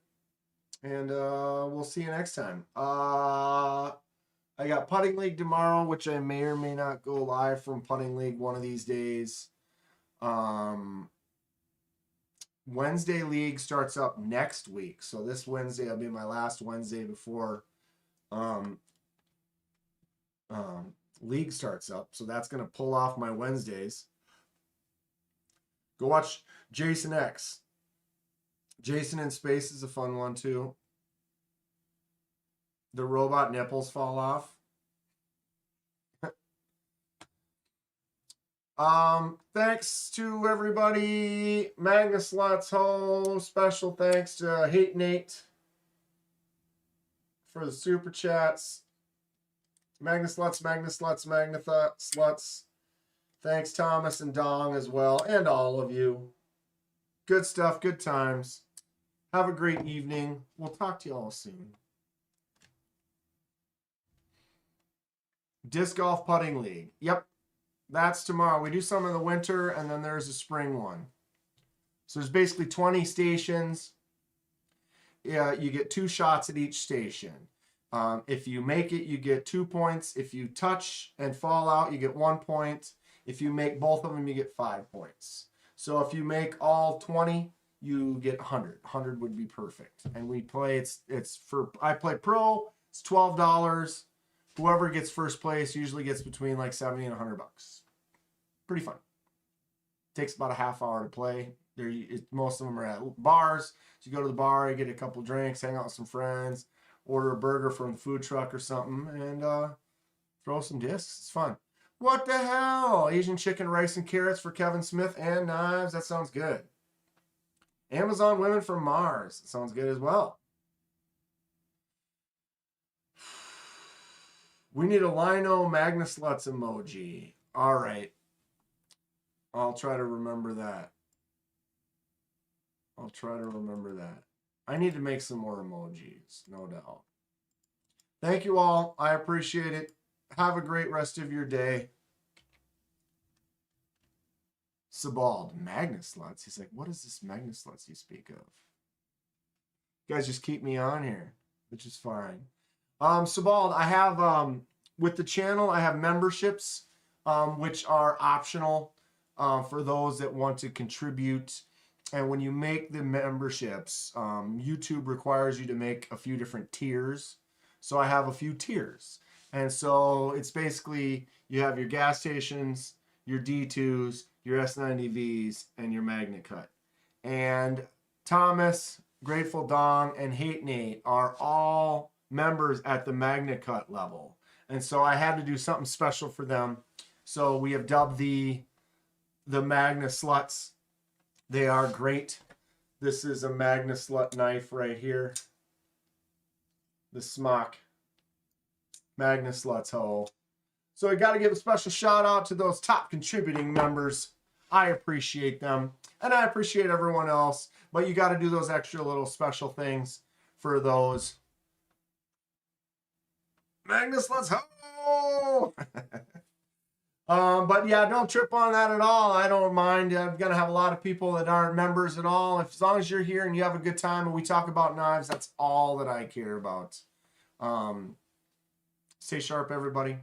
A: And we'll see you next time. I got Putting League tomorrow, which I may or may not go live from Putting League one of these days. Wednesday League starts up next week. So this Wednesday will be my last Wednesday before League starts up. So that's going to pull off my Wednesdays. Go watch Jason X. Jason in Space is a fun one too. The robot nipples fall off. Thanks to everybody. Magnus Lutz Ho. Special thanks to Hate Nate for the super chats. Magnus Lutz, Magnetha Sluts. Thanks Thomas and Dong as well, and all of you. Good stuff, good times. Have a great evening. We'll talk to you all soon. Disc Golf Putting League. Yep. That's tomorrow. We do some in the winter, and then there's a spring one. So there's basically 20 stations. Yeah, you get 2 shots at each station. If you make it, you get 2 points. If you touch and fall out, you get 1 point. If you make both of them, you get 5 points. So if you make all 20, you get 100. 100 would be perfect. And we play, I play pro, it's $12. Whoever gets first place usually gets between like 70 and $100. Pretty fun. Takes about a half hour to play. Most of them are at bars. So you go to the bar, you get a couple drinks, hang out with some friends, order a burger from the food truck or something, and throw some discs. It's fun. What the hell? Asian chicken, rice, and carrots for Kevin Smith and knives. That sounds good. Amazon Women from Mars. That sounds good as well. We need a Lino Magnus Lutz emoji. All right. I'll try to remember that. I need to make some more emojis, no doubt. Thank you all. I appreciate it. Have a great rest of your day. Sebald, Magnus Lutz. He's like, what is this Magnus Lutz you speak of? You guys just keep me on here, which is fine. Sebald, I have, with the channel, I have memberships, which are optional for those that want to contribute. And when you make the memberships, YouTube requires you to make a few different tiers. So I have a few tiers. And so it's basically, you have your gas stations, your D2s, your S90Vs, and your Magnet Cut. And Thomas, Grateful Dong, and Hate Nate are all members at the MagnaCut level. And so I had to do something special for them. So we have dubbed the Magna Sluts. They are great. This is a Magna Slut knife right here. The Smock Magna Sluts hoe. So I got to give a special shout out to those top contributing members. I appreciate them. And I appreciate everyone else. But you got to do those extra little special things for those. Magna Sluts hoe! But yeah, don't trip on that at all. I don't mind. I'm going to have a lot of people that aren't members at all. As long as you're here and you have a good time and we talk about knives, that's all that I care about. Stay sharp, everybody.